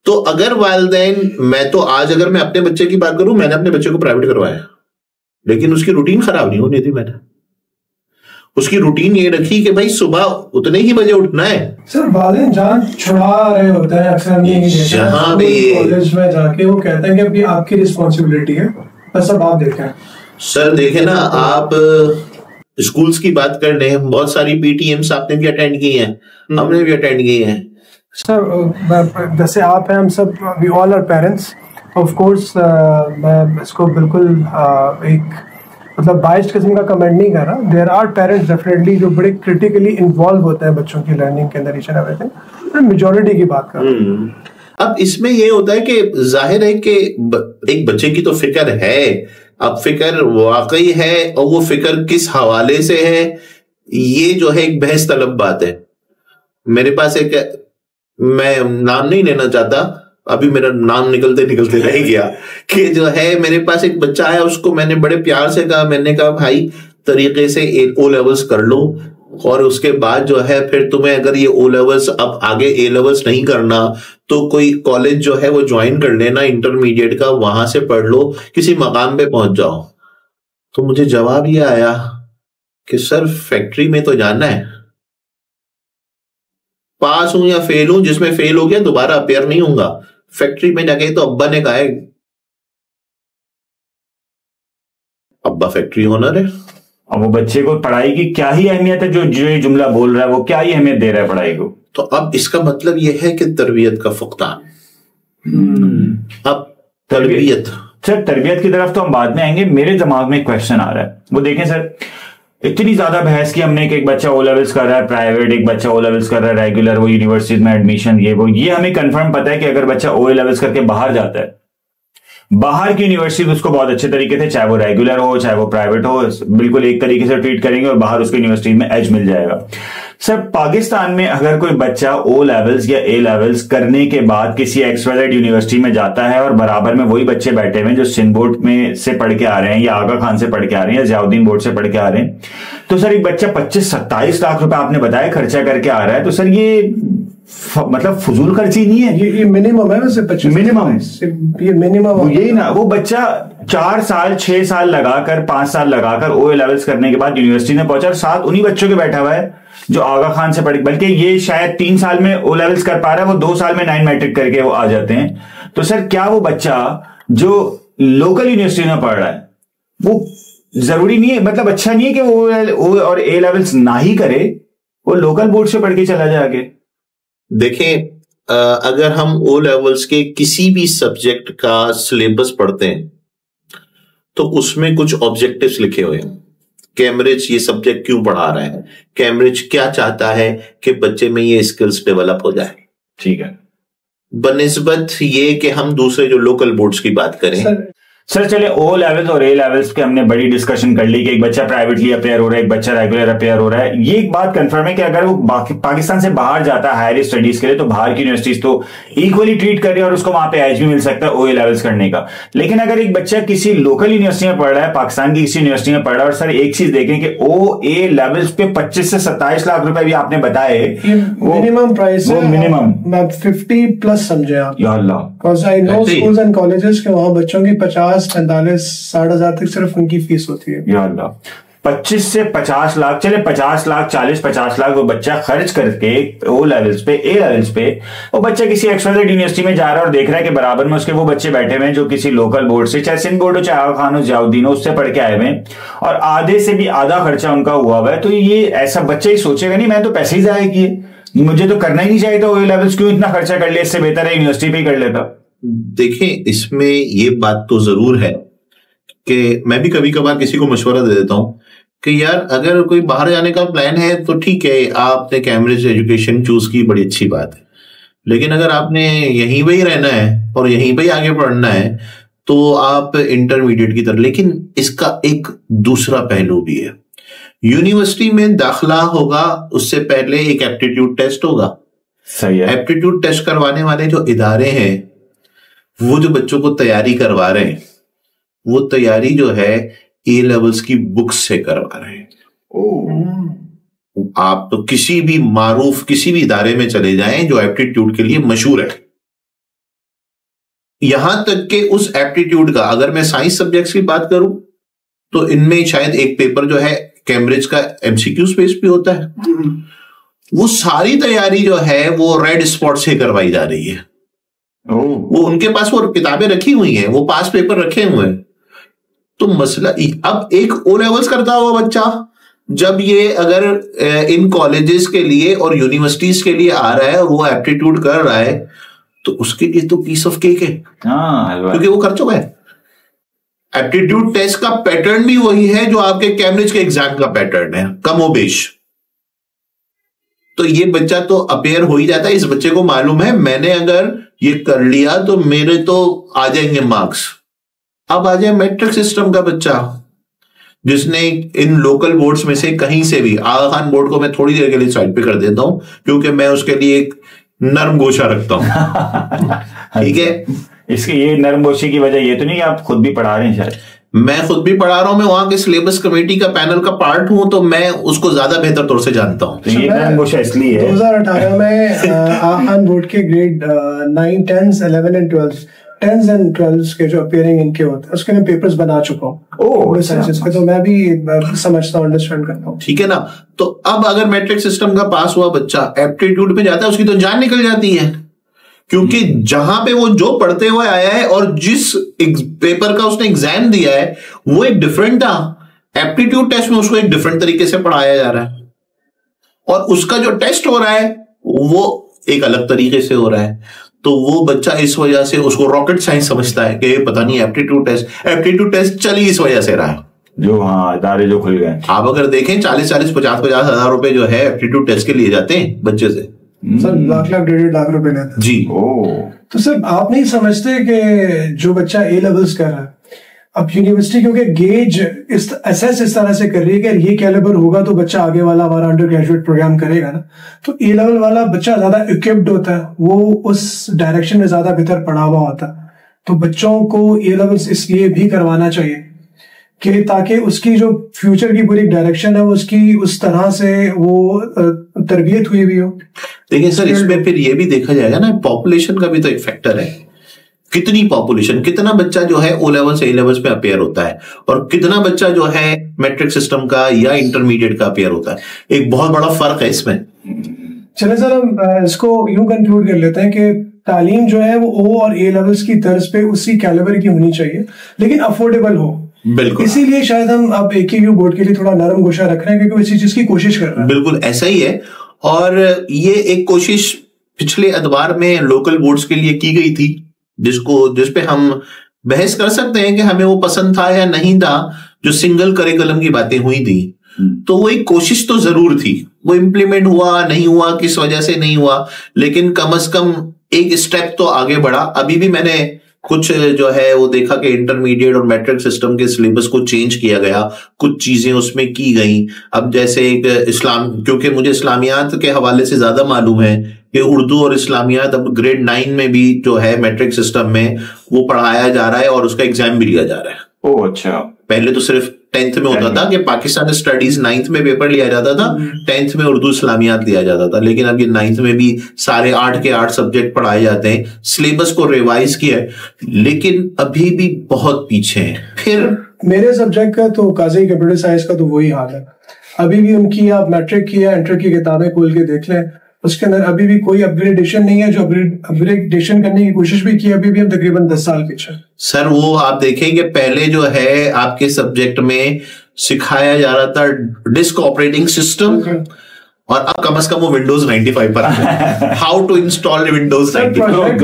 तो अगर वालिदैन, मैं तो आज अगर मैं अपने बच्चे की बात करूं, मैंने अपने बच्चे को प्राइवेट करवाया, लेकिन उसकी रूटीन खराब नहीं होनी थी। मैंने उसकी रूटीन ये रखी कि भाई सुबह उतने ही बजे उठना है। सर वालिदैन जान छुड़ा रहे होते हैं अक्सर, जहां भी कॉलेज में जाके वो कहते हैं कि अभी आपकी रिस्पॉन्सिबिलिटी है, बस अब आप देखें। सर देखे ना, आप स्कूल्स की बात कर रहे हैं, बहुत सारी पीटीएम्स आपने भी अटेंड की हैं, हमने भी अटेंड की हैं। सर जैसे आप हैं, हम सब, we all are parents of course. मैं इसको बिल्कुल एक मतलब बाइस्ड किस्म का कमेंट नहीं कर रहा। देयर आर पेरेंट्स डेफिनेटली जो बड़े क्रिटिकली इन्वॉल्व होते हैं बच्चों की लर्निंग के अंदर, ईच एंड एवरीथिंग। मैं मेजॉरिटी की बात कर रहा हूं। अब इसमें ये होता है कि जाहिर है कि एक बच्चे की तो फिक्र है, अब फिक्र वाकई है, और वो फिक्र किस हवाले से है, ये जो है एक बहस तलब बात है। मेरे पास एक, मैं नाम नहीं लेना चाहता, अभी मेरा नाम निकलते निकलते रह गया, कि जो है मेरे पास एक बच्चा आया, उसको मैंने बड़े प्यार से कहा, मैंने कहा भाई तरीके से ओ लेवल्स कर लो, और उसके बाद जो है फिर तुम्हें अगर ये ओ लेवल्स, अब आगे ए लेवल्स नहीं करना, तो कोई कॉलेज जो है वो ज्वाइन कर लेना इंटरमीडिएट का, वहां से पढ़ लो, किसी मकाम पे पहुंच जाओ। तो मुझे जवाब ये आया कि सर फैक्ट्री में तो जाना है, पास हूं या फेल हूं, जिसमें फेल हो गया दोबारा अपेयर नहीं होगा। फैक्ट्री में जाके तो अब्बा ने कहा है, अब्बा फैक्ट्री ओनर है। अब वो बच्चे को पढ़ाई की क्या ही अहमियत है, जो ये जुमला बोल रहा है वो क्या ही अहमियत दे रहा है पढ़ाई को। तो अब इसका मतलब यह है कि तरबियत का फुकदान। अब तरबियत, सर तरबियत की तरफ तो हम बाद में आएंगे। मेरे दिमाग में एक क्वेश्चन आ रहा है, वो देखें सर, इतनी ज्यादा बहस की हमने कि एक बच्चा ओ लेवल्स कर रहा है प्राइवेट, एक बच्चा ओ लेवल्स कर रहा है रेगुलर, वो यूनिवर्सिटीज में एडमिशन, ये हमें कंफर्म पता है कि अगर बच्चा ओ लेवल्स करके बाहर जाता है, बाहर की यूनिवर्सिटी उसको बहुत अच्छे तरीके से, चाहे वो रेगुलर हो चाहे वो प्राइवेट हो, बिल्कुल एक तरीके से ट्रीट करेंगे और बाहर उसको यूनिवर्सिटी में एज मिल जाएगा। सर पाकिस्तान में अगर कोई बच्चा ओ लेवल्स या ए लेवल्स करने के बाद किसी एक्सवाइजेड यूनिवर्सिटी में जाता है और बराबर में वही बच्चे बैठे हुए हैं जो सिंध बोर्ड में से पढ़ के आ रहे हैं या आगा खान से पढ़ के आ रहे हैं या जियाउद्दीन बोर्ड से पढ़ के आ रहे हैं, तो सर एक बच्चा 25-27 लाख रुपए आपने बताया खर्चा करके आ रहा है, तो सर ये मतलब फजूल खर्ची नहीं है? ये मिनिमम है वैसे, 25 मिनिमम, ये मिनिमम यही ना। वो बच्चा 4 साल 6 साल लगाकर 5 साल लगाकर ओ लेवल्स करने के बाद यूनिवर्सिटी में पहुंचा और साथ उन्हीं बच्चों के बैठा हुआ है जो आगा खान से पढ़, बल्कि ये शायद 3 साल में ओ लेवल्स कर पा रहा है, वो 2 साल में 9 मैट्रिक करके वो आ जाते हैं। तो सर क्या वो बच्चा जो लोकल यूनिवर्सिटी में पढ़ रहा है वो जरूरी नहीं है, मतलब अच्छा नहीं है कि वो ओ और ए लेवल्स ना ही करे, वो लोकल बोर्ड से पढ़ के चला जाए आगे? देखें, अगर हम ओ लेवल्स के किसी भी सब्जेक्ट का सिलेबस पढ़ते हैं तो उसमें कुछ ऑब्जेक्टिव्स लिखे हुए हैं। कैम्ब्रिज ये सब्जेक्ट क्यों पढ़ा रहा है, कैम्ब्रिज क्या चाहता है कि बच्चे में ये स्किल्स डेवलप हो जाए, ठीक है, बनिस्बत ये कि हम दूसरे जो लोकल बोर्ड्स की बात करें। सर चले ओ लेवल्स और ए लेवल्स के हमने बड़ी डिस्कशन कर ली कि एक बच्चा प्राइवेटली अपेयर हो रहा है, एक बच्चा रेगुलर अपेयर हो रहा है। ये एक बात कंफर्म है कि अगर वो पाकिस्तान से बाहर जाता है हायर स्टडीज के लिए तो बाहर की यूनिवर्सिटीज तो इक्वली ट्रीट कर रही है और उसको वहां पे एज भी मिल सकता है ओ ए लेवल्स करने का। लेकिन अगर एक बच्चा किसी लोकल यूनिवर्सिटी में पढ़ रहा है, पाकिस्तान की किसी यूनिवर्सिटी में पढ़ रहा है, और सर एक चीज देखें कि ओ ए लेवल्स पे 25 से 27 लाख रुपए भी आपने बताए, मिनिमम प्राइस, वो मिनिमम 50+ समझे आप। या अल्लाह, because I know schools and colleges के वहां बच्चों की 50, 45, 60 हजार तक सिर्फ उनकी फीस होती है। या अल्लाह। 25 से 50 लाख, चले 50 लाख 40-50 लाख वो बच्चा खर्च करके ओ लेवल्स पे, ए लेवल्स पे, वो बच्चा किसी एक्सवाइजेड यूनिवर्सिटी में जा रहा है और देख रहा है कि बराबर में उसके वो बच्चे बैठे हुए हैं जो किसी लोकल बोर्ड से, चाहे सिंध बोर्ड हो, चाहे आगा खान हो, जियाउद्दीन हो, उससे पढ़ के आए हुए हैं और आधे से भी आधा खर्चा उनका हुआ हुआ है। तो ये ऐसा बच्चा ही सोचेगा नहीं मैं तो पैसे ही जाया किए, मुझे तो करना ही नहीं चाहिए था ओ लेवल्स, क्यों इतना खर्चा कर लिया, इससे बेहतर है यूनिवर्सिटी पे ही कर लेता। देखें, इसमें ये बात तो जरूर है कि मैं भी कभी कभार किसी को मशवरा दे देता हूं कि यार अगर कोई बाहर जाने का प्लान है तो ठीक है, आपने कैम्ब्रिज एजुकेशन चूज की, बड़ी अच्छी बात है, लेकिन अगर आपने यहीं पे ही रहना है और यहीं पे ही आगे पढ़ना है तो आप इंटरमीडिएट की तरफ। लेकिन इसका एक दूसरा पहलू भी है, यूनिवर्सिटी में दाखिला होगा उससे पहले एक एप्टीट्यूड टेस्ट होगा। सही है। एप्टीट्यूड टेस्ट करवाने वाले जो इदारे हैं वो जो बच्चों को तैयारी करवा रहे हैं वो तैयारी जो है ए लेवल्स की बुक्स से करवा रहे हैं। आप तो किसी भी मारूफ किसी भी इदारे में चले जाएं जो एप्टीट्यूड के लिए मशहूर है, यहां तक कि उस एप्टीट्यूड का, अगर मैं साइंस सब्जेक्ट्स की बात करूं तो इनमें शायद एक पेपर जो है कैम्ब्रिज का एमसीक्यू स्पेस भी होता है, वो सारी तैयारी जो है वो रेड स्पॉट से करवाई जा रही है। वो उनके पास वो किताबें रखी हुई हैं, वो पास पेपर रखे हुए हैं। तो मसला अब एक ओ लेवल्स करता हुआ बच्चा जब ये अगर इन कॉलेजेस के लिए और यूनिवर्सिटीज के लिए आ रहा है और वो एप्टीट्यूड कर रहा है तो उसके लिए तो पीस ऑफ केक है, क्योंकि वो कर चुका है। एप्टीट्यूड टेस्ट का पैटर्न भी वही है जो आपके कैम्ब्रिज के एग्जाम का पैटर्न है, कमोबेश। तो ये बच्चा तो अपेयर हो ही जाता है, इस बच्चे को मालूम है मैंने अगर ये कर लिया तो मेरे तो आ जाएंगे मार्क्स। अब आ जाए मैट्रिक सिस्टम का बच्चा जिसने इन लोकल बोर्ड्स में से कहीं से भी, आगा खान बोर्ड को मैं थोड़ी देर के लिए साइड पे कर देता हूं क्योंकि मैं उसके लिए एक नरम गोशा रखता हूं। ठीक है, इसकी ये नरम गोशी की वजह ये तो नहीं कि आप खुद भी पढ़ा रहे हैं? शायद मैं खुद भी पढ़ा रहा हूं, मैं वहां के सिलेबस कमेटी का पैनल का पार्ट हूं, तो मैं उसको ज्यादा बेहतर तौर से जानता हूं। तो ये नरम गोशा इसलिए है 2018 में आगा खान बोर्ड के grade 9, 10, 11 and 12 10s and 12s के जो अपियरिंग इनके होते हैं उसके मैं पेपर्स बना चुका हूँ साइंसेस के, तो मैं भी समझता हूँ, अंडरस्टैंड करता हूँ। ठीक है ना। तो अब अगर मैट्रिक सिस्टम का पास हुआ बच्चा एप्टीट्यूड पे जाता है उसकी तो जान निकल जाती है, क्योंकि जहां पे वो जो पढ़ते हुए आया है और जिस पेपर का उसने एग्जाम दिया है वो एक डिफरेंट था। एप्टीट्यूड टेस्ट में उसको एक डिफरेंट तरीके से पढ़ाया जा रहा है और उसका जो टेस्ट हो रहा है वो एक अलग तरीके से हो रहा है। तो वो बच्चा इस वजह से उसको रॉकेट साइंस समझता है कि पता नहीं एप्टीट्यूड टेस्ट चल ही इस वजह से रहा है। जो हाँ इदारे जो खुल गए, आप अगर देखें 40-40, 50-50 हजार रुपए जो है एप्टीट्यूड टेस्ट के लिए जाते हैं बच्चे से। सर लाख 1.5 लाख रुपए लेते हैं जी। तो सर आप नहीं समझते कि जो बच्चा ए लेवल्स कर रहा है, अब यूनिवर्सिटी क्योंकि गेज असेस इस तरह से कर रही है कि ये कैलिबर होगा तो बच्चा आगे वाला हमारा अंडर ग्रेजुएट प्रोग्राम करेगा ना, तो ए लेवल वाला बच्चा ज्यादा इक्विप्ड होता है, वो उस डायरेक्शन में ज्यादा बेहतर पढ़ा हुआ होता है। तो बच्चों को ए लेवल्स इसलिए भी करवाना चाहिए कि ताकि उसकी जो फ्यूचर की पूरी डायरेक्शन है वो उसकी उस तरह से वो तरबियत हुई भी हो। देखिए सर, इसमें फिर ये भी देखा जाएगा ना, पॉपुलेशन का भी तो एक फैक्टर है। कितनी पॉपुलेशन, कितना बच्चा जो है ओ लेवल से ए लेवल्स पे अपेयर होता है और कितना बच्चा जो है मैट्रिक सिस्टम का या इंटरमीडिएट का अपेयर होता है, एक बहुत बड़ा फर्क है इसमें। चले सर हम इसको यूं कंक्लूड कर लेते हैं कि तालीम जो है वो ओ और ए लेवल्स की तर्ज पे उसी कैलिबर की होनी चाहिए लेकिन अफोर्डेबल हो। बिल्कुल, इसीलिए शायद हम अब AKU बोर्ड के लिए थोड़ा नरम गोशा रख रहे हैं क्योंकि इसी चीज की कोशिश कर रहे हैं। बिल्कुल ऐसा ही है, और ये एक कोशिश पिछले अदवार में लोकल बोर्ड्स के लिए की गई थी जिस पे हम बहस कर सकते हैं कि हमें वो पसंद था या नहीं था, जो सिंगल करिकुलम की बातें हुई थी। तो वो एक कोशिश तो जरूर थी, वो इम्प्लीमेंट हुआ नहीं हुआ किस वजह से नहीं हुआ, लेकिन कम से कम एक स्टेप तो आगे बढ़ा। अभी भी मैंने कुछ जो है वो देखा कि इंटरमीडिएट और मैट्रिक सिस्टम के सिलेबस को चेंज किया गया, कुछ चीजें उसमें की गई। अब जैसे एक इस्लाम, क्योंकि मुझे इस्लामियात के हवाले से ज्यादा मालूम है कि उर्दू और इस्लामियात अब ग्रेड 9 में भी जो है मैट्रिक सिस्टम में वो पढ़ाया जा रहा है और उसका एग्जाम भी लिया जा रहा है। ओह अच्छा। पहले तो सिर्फ 10th में होता था कि पाकिस्तान स्टडीज 9th में पेपर लिया जाता था, 10th में उर्दू इस्लामियात लिया जाता था, लेकिन अब ये 9th में भी सारे 8 के 8 सब्जेक्ट पढ़ाए जाते हैं। सिलेबस को रिवाइज किया है लेकिन अभी भी बहुत पीछे हैं। फिर मेरे सब्जेक्ट का तो काजी कंप्यूटर साइंस का तो वही हाल है। अभी भी उनकी आप मैट्रिक की या इंटर की किताबें खोल के देख लें, उसके अंदर अभी भी कोई अपग्रेडेशन नहीं है। जो अपग्रेडेशन करने की कोशिश भी की, अभी भी हम तकरीबन 10 साल पीछे। सर वो आप देखेंगे पहले जो है आपके सब्जेक्ट में सिखाया जा रहा था डिस्क ऑपरेटिंग सिस्टम, और अब कम से कम वो विंडोज 95 पर है। How to install Windows 95।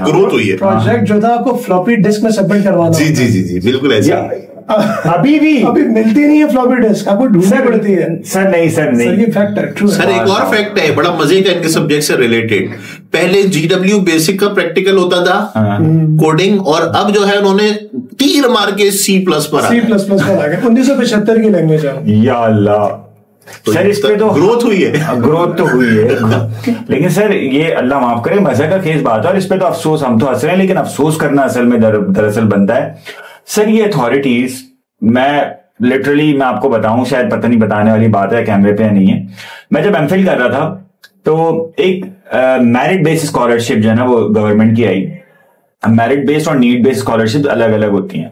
Growth हुई है। प्रोजेक्ट जो था आपको फ्लॉपी डिस्क में सबमिट करवाना। जी जी जी जी बिल्कुल ऐसा। अभी मिलती नहीं है फ्लॉपी डिस्क, आपको ढूंढना पड़ती है। सर नहीं सर ये फैक्ट है, ट्रू है। सर एक और फैक्ट है बड़ा मजे का इनके सब्जेक्ट से रिलेटेड। पहले GW बेसिक का प्रैक्टिकल होता था कोडिंग, और अब जो है उन्होंने तीर मार के C++ पर आ गए। 1975 की लैंग्वेज है। या अल्लाह। तो सर इस पे तो ग्रोथ हुई है। ग्रोथ तो हुई है, लेकिन सर ये अल्लाह माफ करे मजे का केस बात है, और इस पे तो अफसोस, हम तो हंस रहे हैं लेकिन अफसोस करना असल में दरअसल बनता है। सर ये अथॉरिटीज, मैं लिटरली मैं आपको बताऊं, शायद पता नहीं बताने वाली बात है कैमरे पे नहीं है, मैं जब एमफिल कर रहा था तो एक मेरिट बेस्ड स्कॉलरशिप जो है ना वो गवर्नमेंट की आई। मेरिट बेस्ड और नीड बेस्ड स्कॉलरशिप अलग अलग होती हैं।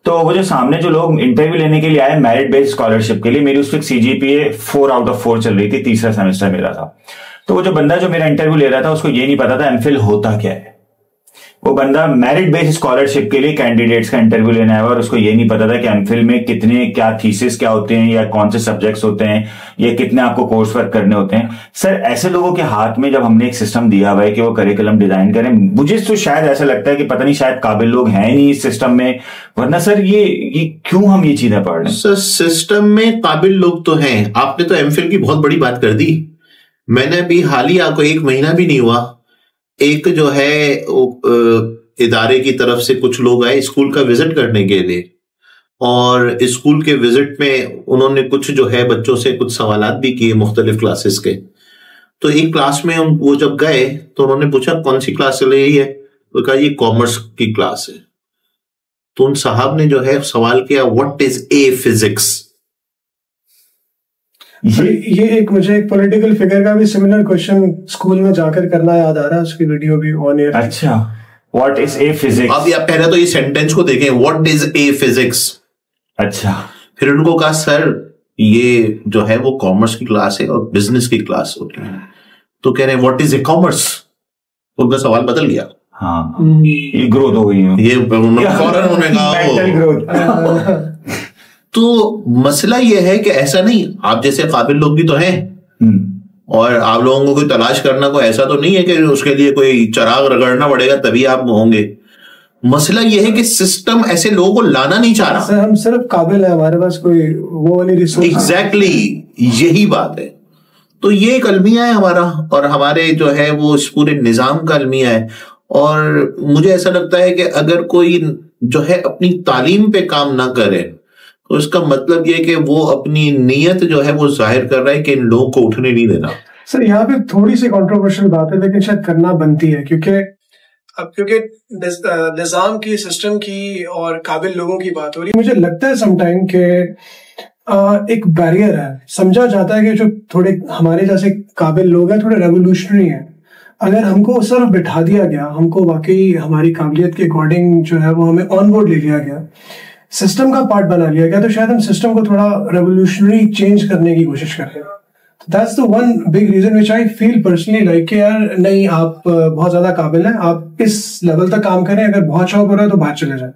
तो वो जो सामने जो लोग इंटरव्यू लेने के लिए आए मेरिट बेस्ड स्कॉलरशिप के लिए, मेरी उस वक्त CGPA 4/4 चल रही थी, तीसरा सेमेस्टर मेरा था। तो वो जो बंदा जो मेरा इंटरव्यू ले रहा था उसको ये नहीं पता था एमफिल होता क्या है। वो बंदा मेरिट बेस्ड स्कॉलरशिप के लिए कैंडिडेट्स का इंटरव्यू लेने आया और उसको ये नहीं पता था कि एमफिल में कितने क्या थीसिस क्या होते हैं, या कौन से सब्जेक्ट्स होते हैं, या कितने आपको कोर्स वर्क करने होते हैं। सर ऐसे लोगों के हाथ में जब हमने एक सिस्टम दिया हुआ है कि वो करिकुलम डिजाइन करें, मुझे तो शायद ऐसा लगता है कि पता नहीं शायद काबिल लोग हैं नहीं इस सिस्टम में, वरना सर ये क्यों हम ये चीजें पढ़ रहे हैं। सर सिस्टम में काबिल लोग तो हैं। आपने तो एमफिल की बहुत बड़ी बात कर दी। मैंने अभी हाल ही आपको 1 महीना भी नहीं हुआ, एक जो है इदारे की तरफ से कुछ लोग आए स्कूल का विजिट करने के लिए, और स्कूल के विजिट में उन्होंने कुछ जो है बच्चों से कुछ सवालात भी किए मुख्तलिफ क्लासेस के। तो एक क्लास में वो जब गए तो उन्होंने पूछा कौन सी क्लास चल रही है, तो कहा ये कॉमर्स की क्लास है। तो उन साहब ने जो है सवाल किया व्हाट इज ए फिजिक्स। ये एक मुझे एक पॉलिटिकल फिगर का भी सिमिलर क्वेश्चन स्कूल में जाकर करना याद आ रहा है, उसकी वीडियो भी ऑन एयर। अच्छा, व्हाट इज ए फिजिक्स। अब आप पहले तो ये सेंटेंस को देखें, व्हाट इज ए फिजिक्स। अच्छा, फिर उनको कहा सर ये जो है वो कॉमर्स की क्लास है और बिजनेस की क्लास होती है। तो कह रहे हैं व्हाट इज ए कॉमर्स। तो उनका सवाल बदल गया। हाँ, ये ग्रोथ हो गई है, ये फौरन उन्होंने कहा। तो मसला ये है कि ऐसा नहीं, आप जैसे काबिल लोग भी तो हैं, और आप लोगों को कोई तलाश करना कोई ऐसा तो नहीं है कि उसके लिए कोई चिराग रगड़ना पड़ेगा तभी आप होंगे। मसला यह है कि सिस्टम ऐसे लोगों को लाना नहीं चाह रहा। सर हम सिर्फ काबिल है, हमारे पास कोई वो वाली रिसोर्स। एग्जैक्टली यही बात है। तो ये एक अलमिया है हमारा, और हमारे जो है वो इस पूरे निजाम का अलमिया है। और मुझे ऐसा लगता है कि अगर कोई जो है अपनी तालीम पे काम ना करे तो इसका मतलब ये कि वो अपनी नीयत जो है वो जाहिर कर रहा है कि इन लोगों को उठने नहीं देना। सर यहाँ पे थोड़ी सी कंट्रोवर्शियल बात है, लेकिन शायद करना बनती है, क्योंकि निजाम की, सिस्टम की और काबिल लोगों की बात हो रही है। मुझे लगता है समटाइम के एक बैरियर है। समझा जाता है कि जो थोड़े हमारे जैसे काबिल लोग हैं थोड़े रेवोल्यूशनरी हैं। अगर हमको सिर्फ बिठा दिया गया, हमको वाकई हमारी काबिलियत के अकॉर्डिंग जो है वो हमें ऑन बोर्ड ले लिया गया, सिस्टम का पार्ट बना लिया गया, तो शायद हम सिस्टम को थोड़ा रेवोल्यूशनरी चेंज करने की कोशिश करें। That's the one big reason which I feel personally like कि यार नहीं, आप बहुत ज्यादा काबिल हैं, आप इस लेवल तक काम करें, अगर बहुत शौक हो रहा है तो बाहर चले जाए।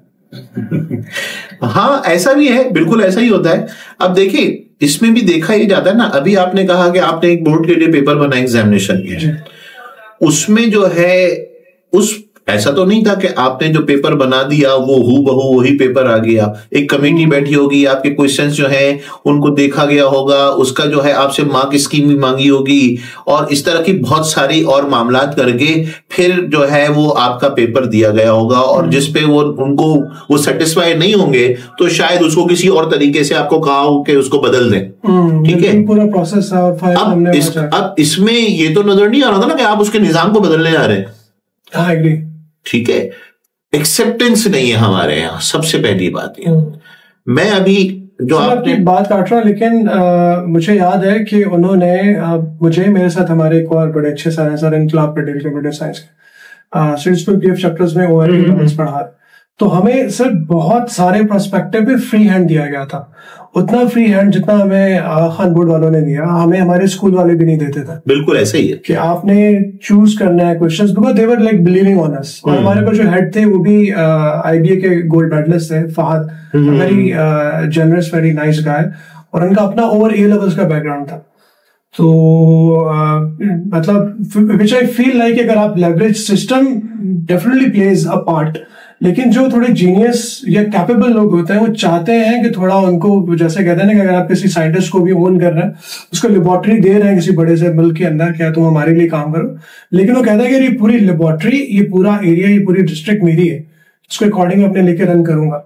हाँ ऐसा भी है, बिल्कुल ऐसा ही होता है। अब देखिए इसमें भी देखा ही जाता है ना, अभी आपने कहा कि आपने एक बोर्ड के लिए पेपर बना एग्जामिनेशन के, उसमें जो है उस ऐसा तो नहीं था कि आपने जो पेपर बना दिया वो हूबहू वही पेपर आ गया। एक कमेटी बैठी होगी, आपके क्वेश्चंस जो हैं उनको देखा गया होगा, उसका जो है आपसे मार्क स्कीम भी मांगी होगी, और इस तरह की बहुत सारी और मामलात करके फिर जो है वो आपका पेपर दिया गया होगा। और जिसपे वो उनको वो सेटिस्फाई नहीं होंगे तो शायद उसको किसी और तरीके से आपको कहा हो कि उसको बदल दें। ठीक है, पूरा प्रोसेस। अब इसमें ये तो नजर नहीं आ रहा था ना कि आप उसके निजाम को बदलने जा रहे हैं। हाँ एग्री। ठीक है, एक्सेप्टेंस नहीं है हमारे यहाँ, सबसे पहली बात ये। मैं अभी जो आपने बात काट रहा, लेकिन मुझे याद है कि उन्होंने मुझे, मेरे साथ हमारे एक और बड़े अच्छे सर हैं, सर इनकलाब पटेल कंप्यूटर साइंस के चैप्टर्स में ORP पढ़ा। तो हमें सर बहुत सारे पर्सपेक्टिव पे फ्री हैंड दिया गया था, उतना फ्री हैंड जितना हमें खान बोर्ड वालों ने दिया, हमें हमारे स्कूल वाले भी नहीं देते थे। बिल्कुल ऐसे ही है कि आपने चूज करना है questions, because they were like believing on us. और हमारे पास जो हेड थे वो भी IBA के गोल्ड मेडलिस्ट थे, Fahad, very generous, very nice guy, और उनका अपना ओवर A लेवल्स का बैकग्राउंड था। तो मतलब विच आई फील लाइक अगर आप leverage, system definitely plays a part, लेकिन जो थोड़े जीनियस या कैपेबल लोग होते हैं वो चाहते हैं कि थोड़ा उनको, जैसे कहते हैं ना कि अगर आप किसी साइंटिस्ट को भी ओन कर रहे हैं, उसको लेबोरेटरी दे रहे हैं किसी बड़े से मुल्क के अंदर, क्या तुम हमारे लिए काम करो, लेकिन वो कहता है कि ये पूरी लेबोरेटरी, ये पूरा एरिया, ये पूरी डिस्ट्रिक्ट मेरी है, उसको अकॉर्डिंग अपने लेके रन करूंगा।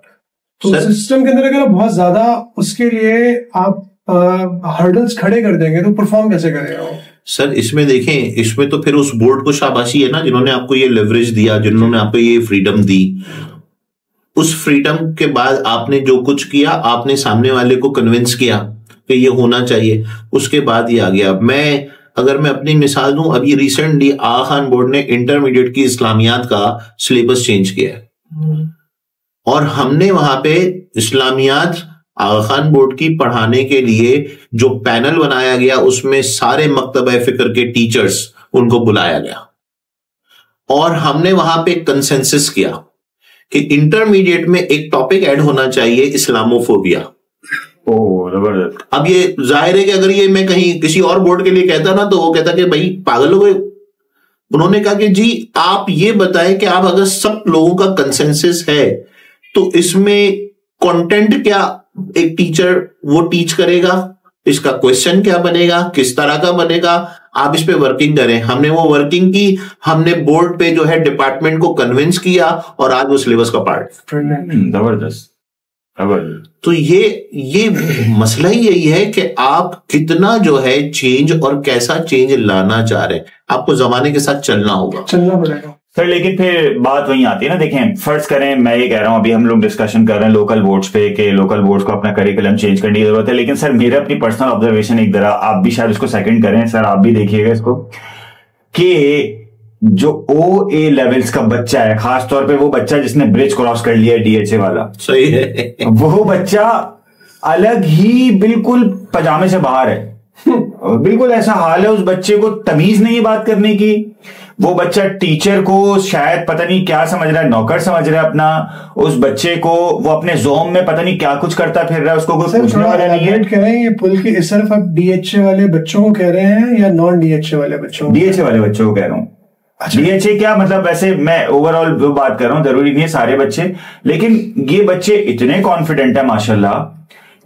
तो सिस्टम के अंदर अगर बहुत ज्यादा उसके लिए आप हर्डल्स खड़े कर देंगे तो परफॉर्म कैसे करेगा सर? इसमें देखें, इसमें तो फिर उस बोर्ड को शाबाशी है ना, जिन्होंने आपको ये लेवरेज दिया, जिन्होंने आपको ये फ्रीडम दी। उस फ्रीडम के बाद आपने जो कुछ किया, आपने सामने वाले को कन्विंस किया कि ये होना चाहिए, उसके बाद ये आ गया। अगर मैं अपनी मिसाल दूं, अभी रिसेंटली आगा खान बोर्ड ने इंटरमीडिएट की इस्लामियात का सिलेबस चेंज किया है, और हमने वहां पे इस्लामियात आगा खान बोर्ड की पढ़ाने के लिए जो पैनल बनाया गया, उसमें सारे मकतबा फिक्र के टीचर्स, उनको बुलाया गया, और हमने वहां पे कंसेंसस किया कि इंटरमीडिएट में एक टॉपिक ऐड होना चाहिए, इस्लामोफोबिया। जबरदस्त। अब ये जाहिर है कि अगर ये मैं कहीं किसी और बोर्ड के लिए कहता ना, तो वो कहता कि भाई पागल हो गए। उन्होंने कहा कि जी आप ये बताएं कि आप अगर सब लोगों का कंसेंसस है तो इसमें कंटेंट क्या एक टीचर वो टीच करेगा, इसका क्वेश्चन क्या बनेगा, किस तरह का बनेगा, आप इस पे वर्किंग करें। हमने वो वर्किंग की, हमने बोर्ड पे जो है डिपार्टमेंट को कन्विंस किया, और आज वो सिलेबस का पार्ट। जबरदस्त। तो ये मसला ही यही है कि आप कितना जो है चेंज और कैसा चेंज लाना चाह रहे हैं। आपको जमाने के साथ चलना होगा, चलना पड़ेगा सर। लेकिन फिर बात वहीं आती है ना, देखें फर्ज करें, मैं ये कह रहा हूं, अभी हम लोग डिस्कशन कर रहे हैं लोकल बोर्ड्स पे कि लोकल बोर्ड्स को अपना करिकुलम चेंज करने की जरूरत है, लेकिन सर मेरा अपनी पर्सनल ऑब्जर्वेशन एक तरह, आप भी शायद उसको सेकंड करें सर, आप भी देखिएगा इसको, कि जो OA लेवल्स का बच्चा है, खासतौर पे वो बच्चा जिसने ब्रिज क्रॉस कर लिया है DHA वाला, सही है, वो बच्चा अलग ही बिल्कुल पजामे से बाहर है। बिल्कुल ऐसा हाल है, उस बच्चे को तमीज नहीं है बात करने की। वो बच्चा टीचर को शायद पता नहीं क्या समझ रहा है, नौकर समझ रहा है अपना। उस बच्चे को वो अपने जोम में पता नहीं क्या कुछ करता फिर रहा है, उसको कोई पूछने वाला नहीं है। कह रहे हैं ये पुल की सिर्फ आप DHA वाले बच्चों को कह रहे हैं या नॉन DHA वाले बच्चों को? DHA वाले बच्चों को कह रहा हूँ। अच्छा। DHA क्या मतलब, वैसे मैं ओवरऑल वो बात कर रहा हूँ, जरूरी नहीं है सारे बच्चे, लेकिन ये बच्चे इतने कॉन्फिडेंट है माशाल्लाह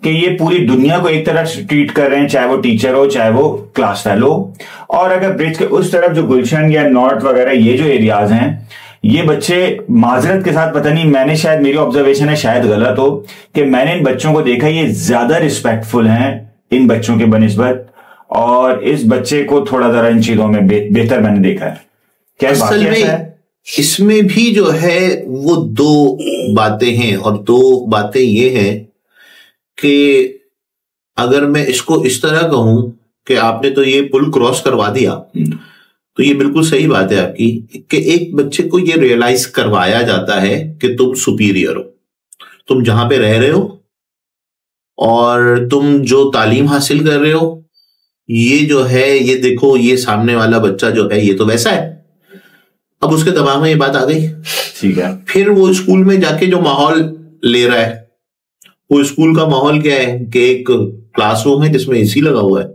कि ये पूरी दुनिया को एक तरह ट्रीट कर रहे हैं, चाहे वो टीचर हो चाहे वो क्लास फेलो। और अगर ब्रिज के उस तरफ जो गुलशन या नॉर्थ वगैरह ये जो एरियाज हैं, ये बच्चे माजरत के साथ, पता नहीं मैंने शायद, मेरी ऑब्जर्वेशन है शायद गलत हो, कि मैंने इन बच्चों को देखा ये ज्यादा रिस्पेक्टफुल हैं इन बच्चों के बनिस्बत, और इस बच्चे को थोड़ा जरा इन चीजों में बेहतर मैंने देखा है। क्या असल में इसमें भी जो है वो दो बातें हैं, और दो बातें ये हैं कि अगर मैं इसको इस तरह कहूं कि आपने तो ये पुल क्रॉस करवा दिया, तो ये बिल्कुल सही बात है आपकी कि एक बच्चे को ये रियलाइज करवाया जाता है कि तुम सुपीरियर हो, तुम जहां पे रह रहे हो और तुम जो तालीम हासिल कर रहे हो, ये जो है, ये देखो, ये सामने वाला बच्चा जो है ये तो वैसा है। अब उसके दिमाग में ये बात आ गई, ठीक है। फिर वो स्कूल में जाके जो माहौल ले रहा है, वो स्कूल का माहौल क्या है कि एक क्लासरूम है जिसमें AC लगा हुआ है,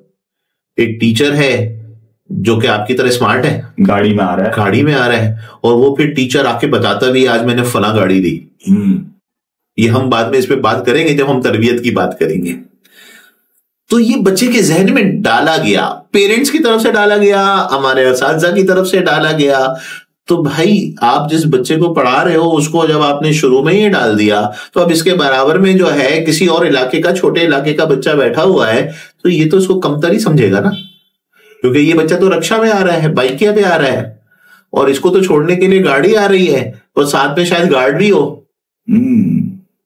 एक टीचर है जो कि आपकी तरह स्मार्ट है, गाड़ी में आ रहा है, और वो फिर टीचर आके बताता भी आज मैंने फला गाड़ी दी। ये हम बाद में इस पे बात करेंगे जब हम तरबियत की बात करेंगे। तो ये बच्चे के जहन में डाला गया, पेरेंट्स की तरफ से डाला गया, हमारे असातिज़ा की तरफ से डाला गया। तो भाई आप जिस बच्चे को पढ़ा रहे हो उसको जब आपने शुरू में ही डाल दिया, तो अब इसके बराबर में जो है किसी और इलाके का, छोटे इलाके का बच्चा बैठा हुआ है, तो ये तो उसको कमतर ही समझेगा ना, क्योंकि ये बच्चा तो रक्षा में आ रहा है, बाइकिया पे आ रहा है, और इसको तो छोड़ने के लिए गाड़ी आ रही है, और साथ में शायद गार्ड भी हो,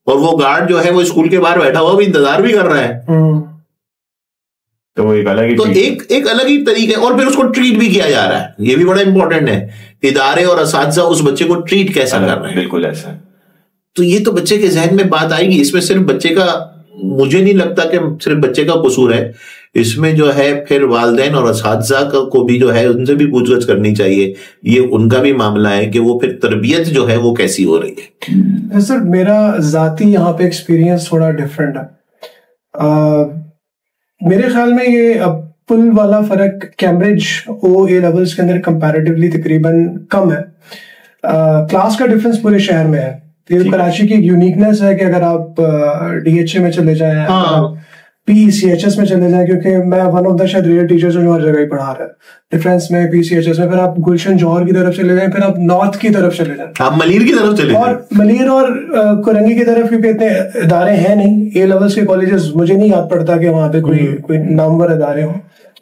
और वो गार्ड जो है वो स्कूल के बाहर बैठा हुआ भी इंतजार भी कर रहा है। तो वो एक अलग ही, तो एक अलग ही तरीके, और फिर उसको ट्रीट भी किया जा रहा है। ये भी बड़ा इंपॉर्टेंट है, इदारे और असातिज़ा उस बच्चे को ट्रीट कैसा कर रहे हैं। बिल्कुल ऐसा। तो ये तो बच्चे के जहन में बात आएगी। इसमें सिर्फ बच्चे का, मुझे नहीं लगता कि सिर्फ बच्चे का कसूर है, इसमें जो है फिर वालिदैन और असातिज़ा को भी जो है उनसे भी पूछगछ करनी चाहिए। ये उनका भी मामला है कि वो फिर तरबियत जो है वो कैसी हो रही है। सर मेरा जाती यहाँ पे एक्सपीरियंस थोड़ा डिफरेंट है। मेरे ख्याल में ये अब पुल वाला फर्क कैम्ब्रिज OA लेवल्स के अंदर कंपैरेटिवली तकरीबन कम है। क्लास का डिफरेंस पूरे शहर में है। ये कराची की एक यूनिकनेस है कि अगर आप DHA में चले जाएं, PCHS में चले जाएं, क्योंकि मैं वन ऑफ द शायद रेयर टीचर्स हूँ जो हर जगह ही पढ़ा रहा है, डिफरेंस में PCHS में। फिर आप गुलशन जौहर की तरफ चले जाएं, फिर आप नॉर्थ की तरफ चले जाएं, आप मलीर की तरफ चले जाएं, और मलीर और कुरंगी की तरफ, क्योंकि इतने इदारे हैं नहीं। A लेवल्स के कॉलेजेस मुझे नहीं याद पड़ता कि वहाँ पे कोई नामवर इदारे हों।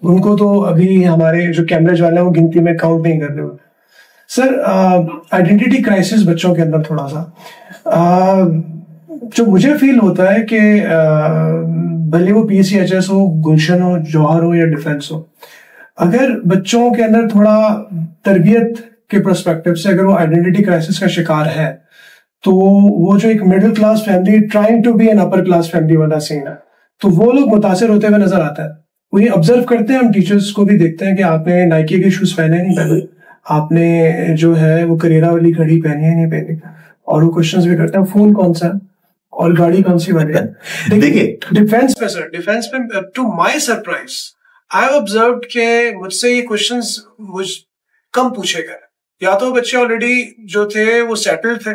उनको तो अभी हमारे जो कैम्ब्रिज वाले हैं वो गिनती में काउंट नहीं कर रहे होते। सर आइडेंटिटी क्राइसिस बच्चों के अंदर थोड़ा सा जो मुझे फील होता है कि भले वो PCHS हो, गुलशन हो, जौहर हो या डिफेंस हो, अगर बच्चों के अंदर थोड़ा तरबियत के पर्सपेक्टिव से अगर वो आइडेंटिटी क्राइसिस का शिकार है, तो वो जो एक middle class family trying to be an upper class family वाला सीन है, तो वो लोग मुतासिर होते हुए नजर आता है। वो ये ऑब्जर्व करते हैं, हम टीचर्स को भी देखते हैं कि आपने नाइकी के शूज पहने नहीं पहने, आपने जो है वो करेरा वाली घड़ी पहनी है नहीं पहनी, और वो क्वेश्चंस भी करते हैं फोन कौन सा है और गाड़ी कौन सी वाली है। देखिए डिफेंस पे सर, डिफेंस पे to my surprise I have observed के मुझसे ये क्वेश्चंस मुझ कम पूछे गए। या तो बच्चे ऑलरेडी जो थे वो सेटल्ड थे,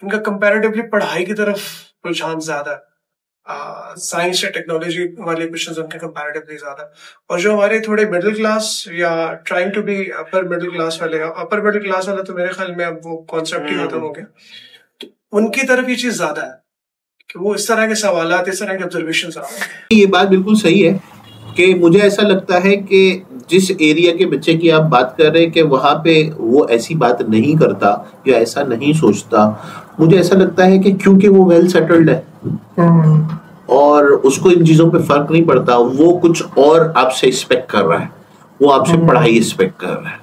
उनका कंपैरेटिवली पढ़ाई की तरफ रुझान ज्यादा है, साइंस या टेक्नोलॉजी वाले क्वेश्चंस उनके कंपैरेटिवली ज्यादा, और जो हमारे थोड़े मिडिल क्लास या trying to be upper middle class वाले, अपर मिडिल क्लास वाला तो मेरे ख्याल में अब वो कॉन्सेप्ट ही खत्म हो गया, तो उनकी तरफ ये चीज ज्यादा है कि वो इस तरह के सवालात, इस तरह के ऑब्जर्वेशंस आ रहे हैं। ये बात बिल्कुल सही है कि मुझे ऐसा लगता है कि जिस एरिया के बच्चे की आप बात कर रहे हैं कि वहाँ पे वो ऐसी बात नहीं करता या ऐसा नहीं सोचता, मुझे ऐसा लगता है कि क्योंकि वो वेल सेटल्ड है और उसको इन चीज़ों पे फर्क नहीं पड़ता, वो कुछ और आपसे एक्सपेक्ट कर रहा है, वो आपसे पढ़ाई एक्सपेक्ट कर रहा है।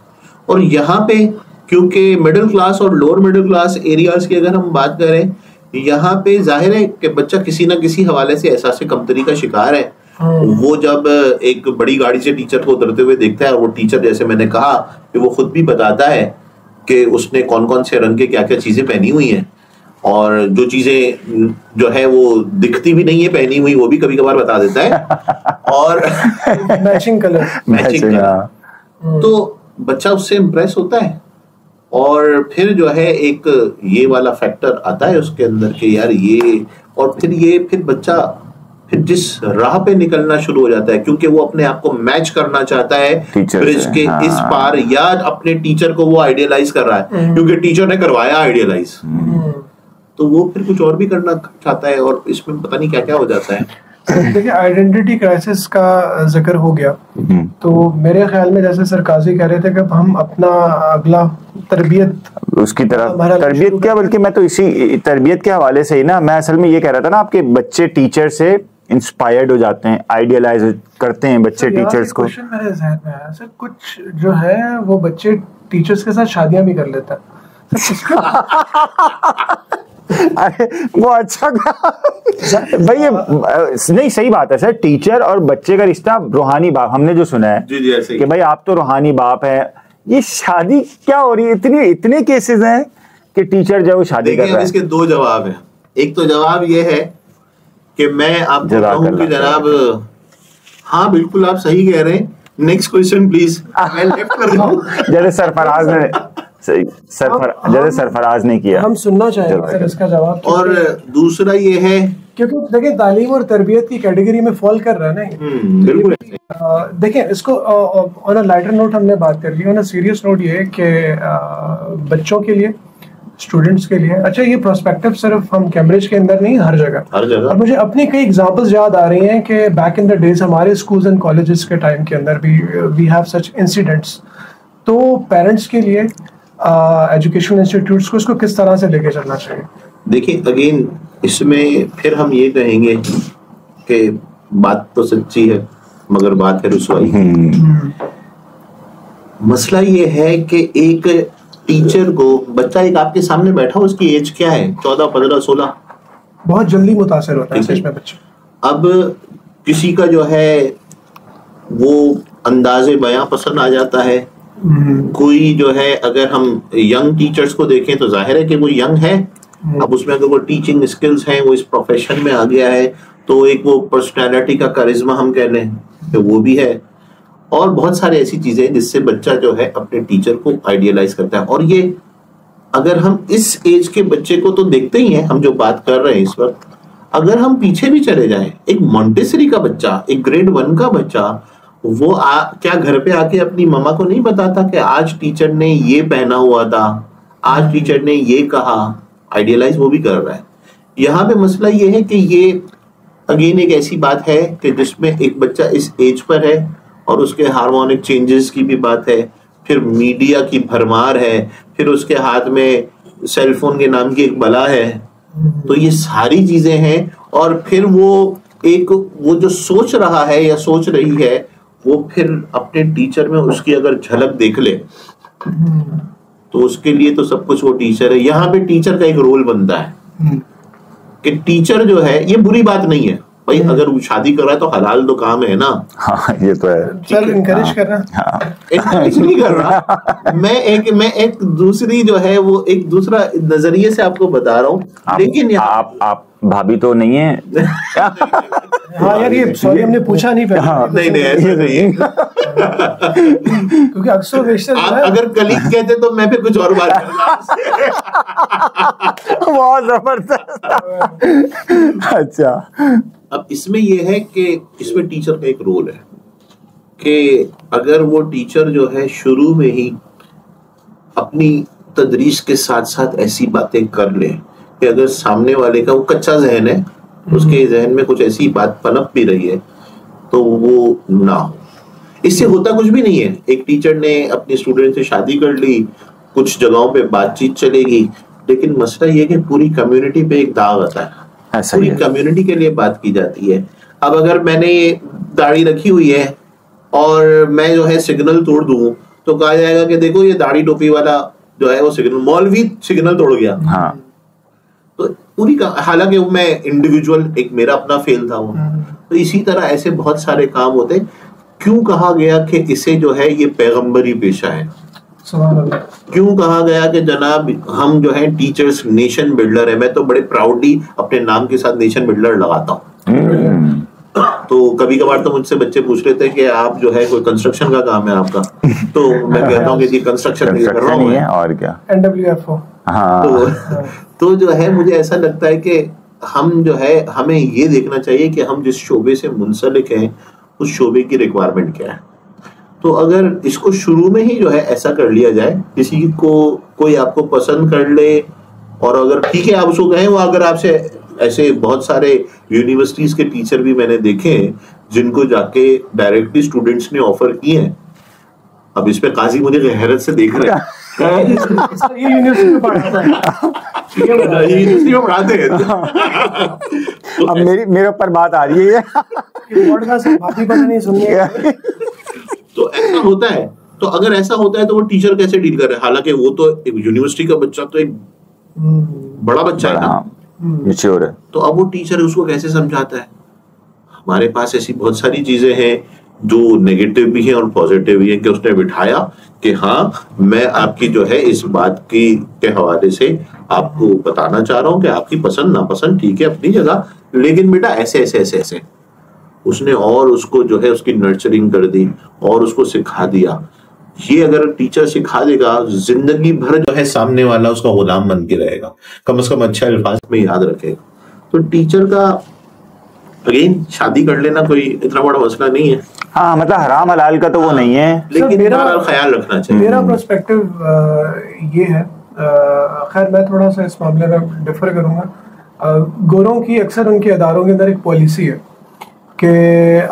और यहाँ पे क्योंकि मिडिल क्लास और लोअर मिडिल क्लास एरियाज की अगर हम बात करें, यहाँ पे जाहिर है कि बच्चा किसी ना किसी हवाले से एहसास कमतरी का शिकार है। वो जब एक बड़ी गाड़ी से टीचर को उतरते हुए देखता है, और वो टीचर जैसे मैंने कहा कि वो खुद भी बताता है कि उसने कौन कौन से रंग के क्या क्या चीजें पहनी हुई हैं, और जो चीजें जो है वो दिखती भी नहीं है पहनी हुई, वो भी कभी कभार बता देता है, और मैचिंग कलर, तो बच्चा उससे इम्प्रेस होता है। और फिर जो है एक ये वाला फैक्टर आता है उसके अंदर कि यार ये, और फिर बच्चा फिर जिस राह पे निकलना शुरू हो जाता है, क्योंकि वो अपने आप को मैच करना चाहता है ब्रिज के इस पार, या अपने टीचर को वो आइडियलाइज कर रहा है क्योंकि टीचर ने करवाया आइडियलाइज, तो वो फिर कुछ और भी करना चाहता है, और इसमें पता नहीं क्या क्या हो जाता है। देखिए आइडेंटिटी क्राइसिस का जिक्र हो गया, तो मेरे ख्याल में जैसे सर काजी कह रहे थे कि हम अपना अगला तरबियत उसकी तरफ, तरबियत क्या, बल्कि मैं तो इसी तरबियत के हवाले से ही ना, मैं असल में ये कह रहा था ना, आपके बच्चे टीचर से इंस्पायर्ड हो जाते हैं, आइडियलाइज करते हैं बच्चे टीचर्स को। क्वेश्चन मेरे ज़हन में आया सर, कुछ जो है वो बच्चे टीचर्स के साथ शादियां भी कर लेते हैं अरे वो अच्छा भाई, ये नहीं सही बात है सर, टीचर और बच्चे का रिश्ता रूहानी बाप, हमने जो सुना है जी ऐसे कि भाई आप तो रूहानी बाप है, ये शादी क्या हो रही है? इतने केसेस हैं कि टीचर जो शादी कर रहा है। इसके दो जवाब हैं। एक तो जवाब ये है कि मैं आपको कहूं कि जनाब, हाँ बिल्कुल आप सही कह रहे हैं, नेक्स्ट क्वेश्चन प्लीज, मैं लेफ्ट कर दूं जैसे सरफराज ने जैसे सरफराज ने किया, हम सुनना चाहेंगे सर इसका जवाब। और दूसरा ये है क्योंकि देखिए तालीम और तरबियत की कैटेगरी में फॉल कर रहा है ना, बिल्कुल। देखिए इसको ऑन अ लाइटर नोट हमने बात कर ली, ऑन अ सीरियस नोट ये कि बच्चों के लिए, स्टूडेंट्स के लिए, अच्छा ये प्रोस्पेक्टिव सिर्फ हम कैम्ब्रिज के अंदर नहीं, हर जगह। और मुझे अपनी कई एग्जांपल्स याद आ रही हैं कि बैक इन द डेज हमारे स्कूल्स एंड कॉलेजेस के टाइम के अंदर भी वी हैव सच इंसिडेंट्स। तो पेरेंट्स के लिए एजुकेशनल इंस्टीट्यूट्स को इसको किस तरह से लेके चलना चाहिए? देखिए अगेन इसमें फिर हम ये कहेंगे कि बात तो सच्ची है मगर बात है रुसवाई। मसला ये है कि एक टीचर को, बच्चा एक आपके सामने बैठा, उसकी एज क्या है, 14, 15, 16, बहुत जल्दी मुतासर होता है सच में बच्चा। अब किसी का जो है वो अंदाजे बयां पसंद आ जाता है, कोई जो है, अगर हम यंग टीचर्स को देखें तो जाहिर है कि वो यंग है, अब उसमें अगर वो टीचिंग स्किल्स हैं, वो इस प्रोफेशन में आ गया है, तो एक वो पर्सनालिटी का करिश्मा हम कह लें तो वो भी है, और बहुत सारे ऐसी चीजें हैं जिससे बच्चा जो है अपने टीचर को आइडियलाइज करता है। और ये अगर हम इस एज के बच्चे को तो देखते ही हैं, हम जो बात कर रहे हैं इस वक्त, अगर हम पीछे भी चले जाएं, एक मॉन्टेसरी का बच्चा, एक ग्रेड 1 का बच्चा, वो क्या घर पे आके अपनी मम्मा को नहीं बताता कि आज टीचर ने ये पहना हुआ था, आज टीचर ने ये कहा, आइडियलाइज वो भी कर रहा है। यहाँ पे मसला ये है कि ये अगेन एक ऐसी बात है कि जिसमें एक बच्चा इस एज पर है और उसके हार्मोनिक चेंजेस की भी बात है, फिर मीडिया की भरमार है, फिर उसके हाथ में सेलफोन के नाम की एक बला है, तो ये सारी चीजें हैं, और फिर वो जो सोच रहा है या सोच रही है, वो फिर अपने टीचर में उसकी अगर झलक देख ले तो उसके लिए तो सब कुछ वो टीचर है। यहाँ पे टीचर का एक रोल बनता है कि टीचर जो है, ये बुरी बात नहीं है भाई, अगर वो शादी कर रहा है तो हलाल तो काम है ना। हाँ, ये तो है। सर इनकरेज कर रहा नहीं कर रहा मैं एक दूसरी जो है वो एक दूसरा नजरिए से आपको बता रहा हूँ, लेकिन आप भाभी तो नहीं है? हाँ यार, ये सॉरी हमने पूछा नहीं पहले। हाँ, नहीं ऐसा नहीं है क्योंकि अक्सर बेशतर आप अगर कलीग कहते तो मैं फिर कुछ और बात करता। बहुत जबरदस्त। अच्छा, अब इसमें यह है कि इसमें टीचर का एक रोल है कि अगर वो टीचर जो है शुरू में ही अपनी तदरीस के साथ साथ ऐसी बातें कर ले कि अगर सामने वाले का वो कच्चा जहन है, उसके जहन में कुछ ऐसी बात पनप भी रही है, तो वो ना हो। इससे होता कुछ भी नहीं है। एक टीचर ने अपने स्टूडेंट से शादी कर ली, कुछ जगहों पे बातचीत चलेगी, लेकिन मसला ये कि पूरी कम्युनिटी पे एक दाग आता है, पूरी कम्युनिटी के लिए बात की जाती है। अब अगर मैंने दाढ़ी रखी हुई है और मैं जो है सिग्नल तोड़ दूं तो कहा जाएगा कि देखो ये दाढ़ी टोपी वाला जो है वो सिग्नल, मौलवी सिग्नल तोड़ गया। हाँ। तो पूरी हालांकि मैं इंडिविजुअल, एक मेरा अपना फेल था वो, तो इसी तरह ऐसे बहुत सारे काम होते। क्यों कहा गया कि इसे जो है ये पैगंबरी पेशा है? क्यों कहा गया कि जनाब हम जो है टीचर्स नेशन बिल्डर है? मैं तो बड़े प्राउडली अपने नाम के साथ नेशन बिल्डर लगाता हूँ। तो कभी कभार तो मुझसे बच्चे पूछ लेते हैं कि आप जो है कोई कंस्ट्रक्शन का काम है आपका, तो मैं कहता हूँ कि जी कंस्ट्रक्शन नहीं कर रहा हूँ मैं, और क्या, NWFO। हाँ। तो जो है मुझे ऐसा लगता है कि हम जो है हमें ये देखना चाहिए कि हम जिस शोबे से मुंसलिक हैं उस शोबे की रिक्वायरमेंट क्या है। तो अगर इसको शुरू में ही जो है ऐसा कर लिया जाए, किसी को कोई आपको पसंद कर ले, और अगर ठीक है आप उसको कहें, वो अगर आपसे ऐसे बहुत सारे यूनिवर्सिटीज के टीचर भी मैंने देखे हैं जिनको जाके डायरेक्टली स्टूडेंट्स ने ऑफर किए हैं। अब इस पे काजी मुझे हैरत से देख रहे हैं। ये यूनिवर्सिटी में पढ़ाता है, यूनिवर्सिटी में पढ़ाते हैं। अब मेरे ऊपर बात आ रही है। तो ऐसा होता है। तो अगर ऐसा होता है तो वो टीचर कैसे डील कर रहे हैं? हालांकि वो तो एक यूनिवर्सिटी का बच्चा तो एक बड़ा बच्चा है ना, मैच्योर है, तो अब वो टीचर उसको कैसे समझाता है? हमारे पास ऐसी बहुत सारी चीजें हैं जो नेगेटिव भी हैं और पॉजिटिव भी हैं कि उसने बिठाया कि हाँ मैं आपकी जो है इस बात की के हवाले से आपको बताना चाह रहा हूँ कि आपकी पसंद नापसंद ठीक है अपनी जगह, लेकिन बेटा ऐसे ऐसे ऐसे ऐसे उसने और उसको जो है उसकी नर्चरिंग कर दी और उसको सिखा दिया। ये अगर टीचर सिखा देगा जिंदगी भर जो है सामने वाला उसका गुलाम बन के रहेगा, कम से कम अच्छे अल्फाज में याद रखेगा। तो टीचर का अगेन शादी कर लेना कोई इतना बड़ा मसला नहीं है। हाँ, मतलब हराम हलाल का तो वो नहीं है, लेकिन मेरा ख्याल रखना चाहिए। मेरा पर्सपेक्टिव ये है, खैर मैं थोड़ा सा इस मामले में डिफर करूंगा। गोरों की अक्सर उनके अदारों के अंदर एक पॉलिसी है कि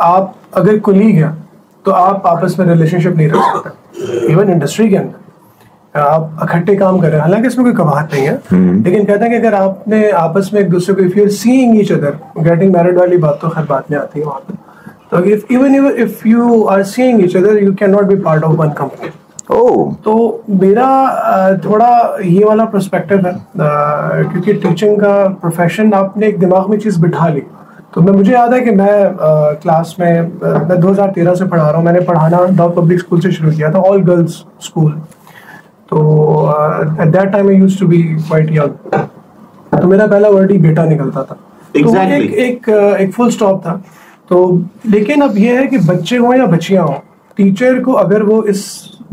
आप अगर कुलीग हैं तो आप आपस में रिलेशनशिप नहीं रख सकते। इवन इंडस्ट्री के अंदर आप इकट्ठे काम कर रहे हैं, हालांकि इसमें कोई कबाहत नहीं है, लेकिन कहते हैं कि अगर आपने आपस में एक दूसरे को, if you are seeing each other, getting married वाली बात तो खैर बाद में आती है वहाँ पे, तो even if you are seeing each other you can not be part of one company. तो मेरा थोड़ा ये वाला पर्सपेक्टिव है, क्योंकि टीचिंग का प्रोफेशन आपने एक दिमाग में चीज़ बिठा ली। तो मुझे याद है कि मैं क्लास में मैं 2013 से पढ़ा रहा हूँ। मैंने पढ़ाना डॉट पब्लिक स्कूल से शुरू किया था, ऑल गर्ल्स स्कूल। तो at that time I used to be quite young, तो मेरा पहला वर्ड ही बेटा निकलता था। exactly. तो एक फुल स्टॉप था। तो लेकिन अब ये है कि बच्चे हों या बच्चियां हों, टीचर को अगर वो इस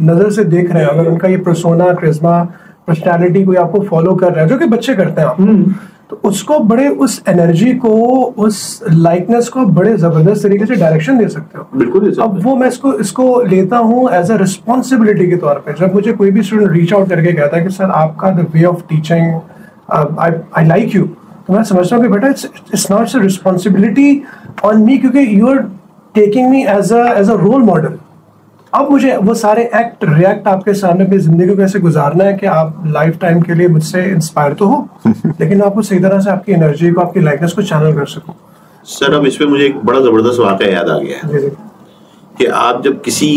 नज़र से देख रहे हैं, अगर उनका ये पर्सोना, क्रिज्मा, पर्सनैलिटी कोई आपको फॉलो कर रहा है, जो कि बच्चे करते हैं आप, तो उसको बड़े उस एनर्जी को, उस लाइकनेस को बड़े जबरदस्त तरीके से डायरेक्शन दे सकते हो। बिल्कुल। अब वो मैं इसको लेता हूँ एज अ रिस्पॉन्सिबिलिटी के तौर पे। जब मुझे कोई भी स्टूडेंट रीच आउट करके कहता है कि सर आपका the way of teaching I like you, तो मैं समझता हूँ कि बेटा it's not a responsibility on me, क्योंकि you are taking me as a role model. अब मुझे वो सारे एक्ट रिएक्ट आपके सामने अपनी जिंदगी को कैसे गुजारना है कि आप लाइफ टाइम के लिए मुझसे इंस्पायर तो हो, लेकिन आपको सही तरह से आपकी एनर्जी को, आपकी लाइकनेस को चैनल कर सको। सर अब इसमें मुझे एक बड़ा जबरदस्त वाकया याद आ गया है कि आप जब किसी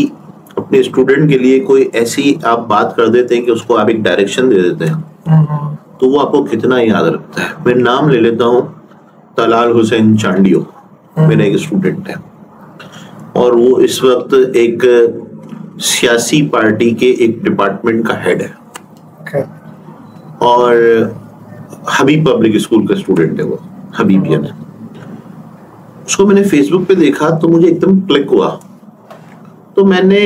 अपने स्टूडेंट के लिए कोई ऐसी आप बात कर देते हैं कि उसको आप एक डायरेक्शन दे देते हैं, तो वो आपको कितना याद रखता है। मैं नाम ले लेता हूँ, तलाल हुसैन चांडियो मेरा एक स्टूडेंट है, और वो इस वक्त एक सियासी पार्टी के एक डिपार्टमेंट का हेड है, और हबीब पब्लिक स्कूल का स्टूडेंट है वो, हबीबियन है। उसको मैंने फेसबुक पे देखा तो मुझे एकदम क्लिक हुआ, तो मैंने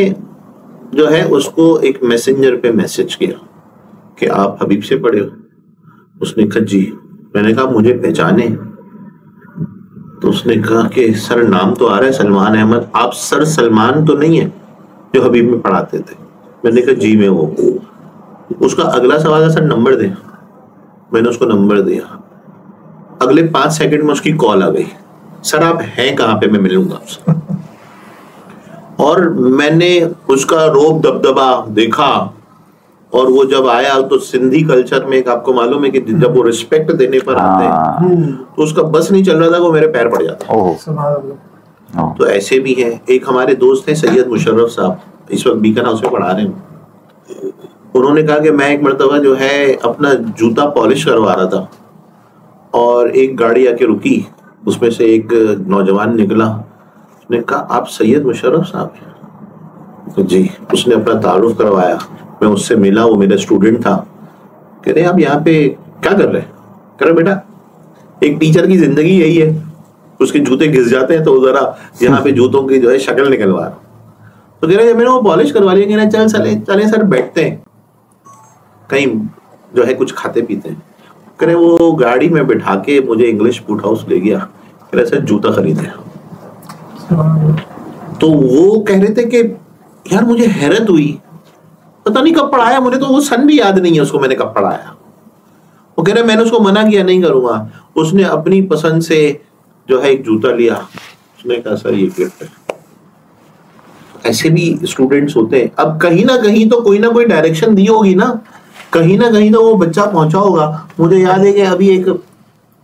जो है उसको एक मैसेंजर पे मैसेज किया कि आप हबीब से पढ़े हो। उसने कहा जी। मैंने कहा मुझे पहचाने? तो उसने कहा कि सर नाम तो आ रहा है सलमान अहमद, आप सर सलमान तो नहीं है जो हबीब में पढ़ाते थे? मैंने कहा जी मैं वो। उसका अगला सवाल था सर नंबर दे। मैंने उसको नंबर दिया, अगले 5 सेकंड में उसकी कॉल आ गई, सर आप हैं कहाँ पे, मैं मिलूंगा आपसे। और मैंने उसका रोब दबदबा देखा, और वो जब आया तो सिंधी कल्चर में एक आपको मालूम है कि जब वो रिस्पेक्ट देने पर आते हैं तो उसका बस नहीं चल रहा था, वो मेरे पैर पड़ जाते। तो ऐसे भी है। एक हमारे दोस्त हैं सैयद मुशर्रफ साहब, इस वक्त बीकन हाउस में पढ़ा रहे हैं। उन्होंने कहा कि मैं एक मरतबा जो है अपना जूता पॉलिश करवा रहा था, और एक गाड़ी आके रुकी, उसमें से एक नौजवान निकला। उसने कहा आप सैयद मुशर्रफ साहब हैं? तो जी। उसने अपना तारुफ करवाया, मैं उससे मिला, वो मेरा स्टूडेंट था। कह रहे आप यहाँ पे क्या कर रहे हैं? कह रहे बेटा एक टीचर की जिंदगी यही है, उसके जूते घिस जाते हैं तो जरा यहाँ पे जूतों की जो है शक्ल निकलवा। तो कह रहे मैंने वो पॉलिश करवा लिया। कह रहे चल चले सर बैठते हैं कहीं जो है कुछ खाते पीते हैं। कह रहे वो गाड़ी में बिठा के मुझे इंग्लिश बूट हाउस ले गया। कह रहे सर जूता खरीदे। तो वो कह रहे थे कि यार मुझे हैरत हुई, पता नहीं कब पढ़ाया, मुझे तो वो सन भी याद नहीं है उसको मैंने कब पढ़ाया। वो कह रहे मैंने उसको मना किया नहीं करूंगा। उसने अपनी पसंद से जो है एक जूता लिया, उसने कहा सर ये गिफ्ट है। ऐसे भी स्टूडेंट्स होते हैं। अब कहीं ना कहीं तो कोई ना कोई डायरेक्शन दी होगी ना, कहीं ना कहीं तो वो बच्चा पहुंचा होगा। मुझे याद है कि अभी एक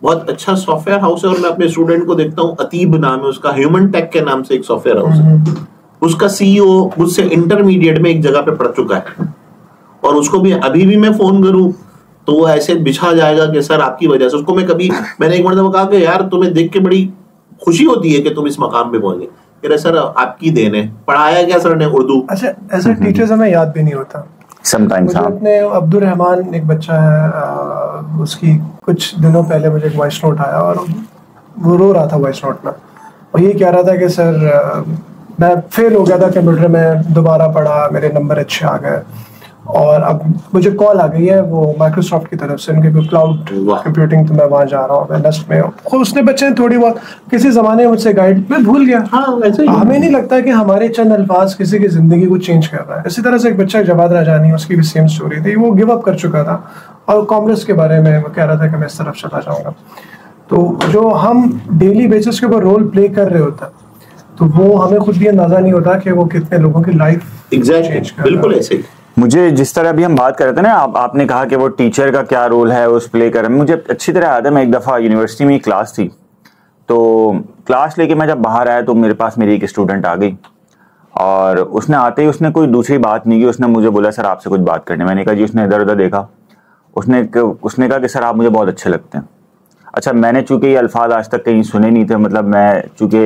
बहुत अच्छा सॉफ्टवेयर हाउस है, और मैं अपने स्टूडेंट को देखता हूँ, अतीब नाम है उसका, ह्यूमन टेक के नाम से एक सॉफ्टवेयर हाउस है। उसका सीईओ मुझसे इंटरमीडिएट में एक जगह पे पढ़ चुका है, और उसको भी अभी भी मैं फोन करूं तो वो ऐसे बिछा जाएगा कि सर आपकी वजह से। उसको मैंने एक मरतबा कहा कि यार तुम्हें देख के बड़ी खुशी होती है कि तुम इस मकाम पे पहुंच गए। कह रहे सर आपकी देन है। पढ़ाया क्या सर ने? उर्दू। अच्छा, ऐसे टीचर्स हमें याद भी नहीं होता समटाइम्स। मुझे अपने अब्दुल रहमान एक बच्चा है, उसकी कुछ दिनों पहले मुझे एक वॉइस नोट आया, और वो रो रहा था वॉइस नोट में, और ये कह रहा था कि सर मैं फेल हो गया था कंप्यूटर में, दोबारा पढ़ा, मेरे नंबर अच्छे आ गए, और अब मुझे कॉल आ गई है वो माइक्रोसॉफ्ट की तरफ से, उनके क्लाउड कंप्यूटिंग, तो मैं वहाँ जा रहा हूँ, मैं नस्ट में हूँ। उसने बच्चे ने थोड़ी बहुत किसी ज़माने में मुझसे गाइड, मैं भूल गया। हमें नहीं लगता कि हमारे चंद अल्फाज किसी की ज़िंदगी को चेंज कर रहा है। इसी तरह से एक बच्चा जवाद राजानी, उसकी भी सेम स्टोरी थी, वो गिव अप कर चुका था, और कॉमर्स के बारे में वो कह रहा था कि मैं इस तरफ चला जाऊँगा। तो जो हम डेली बेसिस के ऊपर रोल प्ले कर रहे होता, तो वो हमें खुद भी अंदाजा नहीं होता कि वो कितने लोगों की लाइफ चेंज कर रहा है। बिल्कुल ऐसे ही। मुझे जिस तरह अभी हम बात कर रहे थे ना, आपने कहा कि वो टीचर का क्या रोल है उस प्ले कर, मुझे अच्छी तरह याद है। मैं एक दफ़ा यूनिवर्सिटी में क्लास थी, तो क्लास लेके मैं जब बाहर आया तो मेरे पास मेरी एक स्टूडेंट आ गई, और उसने आते ही उसने कोई दूसरी बात नहीं की, उसने मुझे बोला सर आपसे कुछ बात करनी है। मैंने कहा जी। उसने इधर उधर देखा, उसने कहा कि सर आप मुझे बहुत अच्छे लगते हैं। अच्छा, मैंने चूंकि ये अल्फाज आज तक कहीं सुने नहीं थे, मतलब मैं चूंकि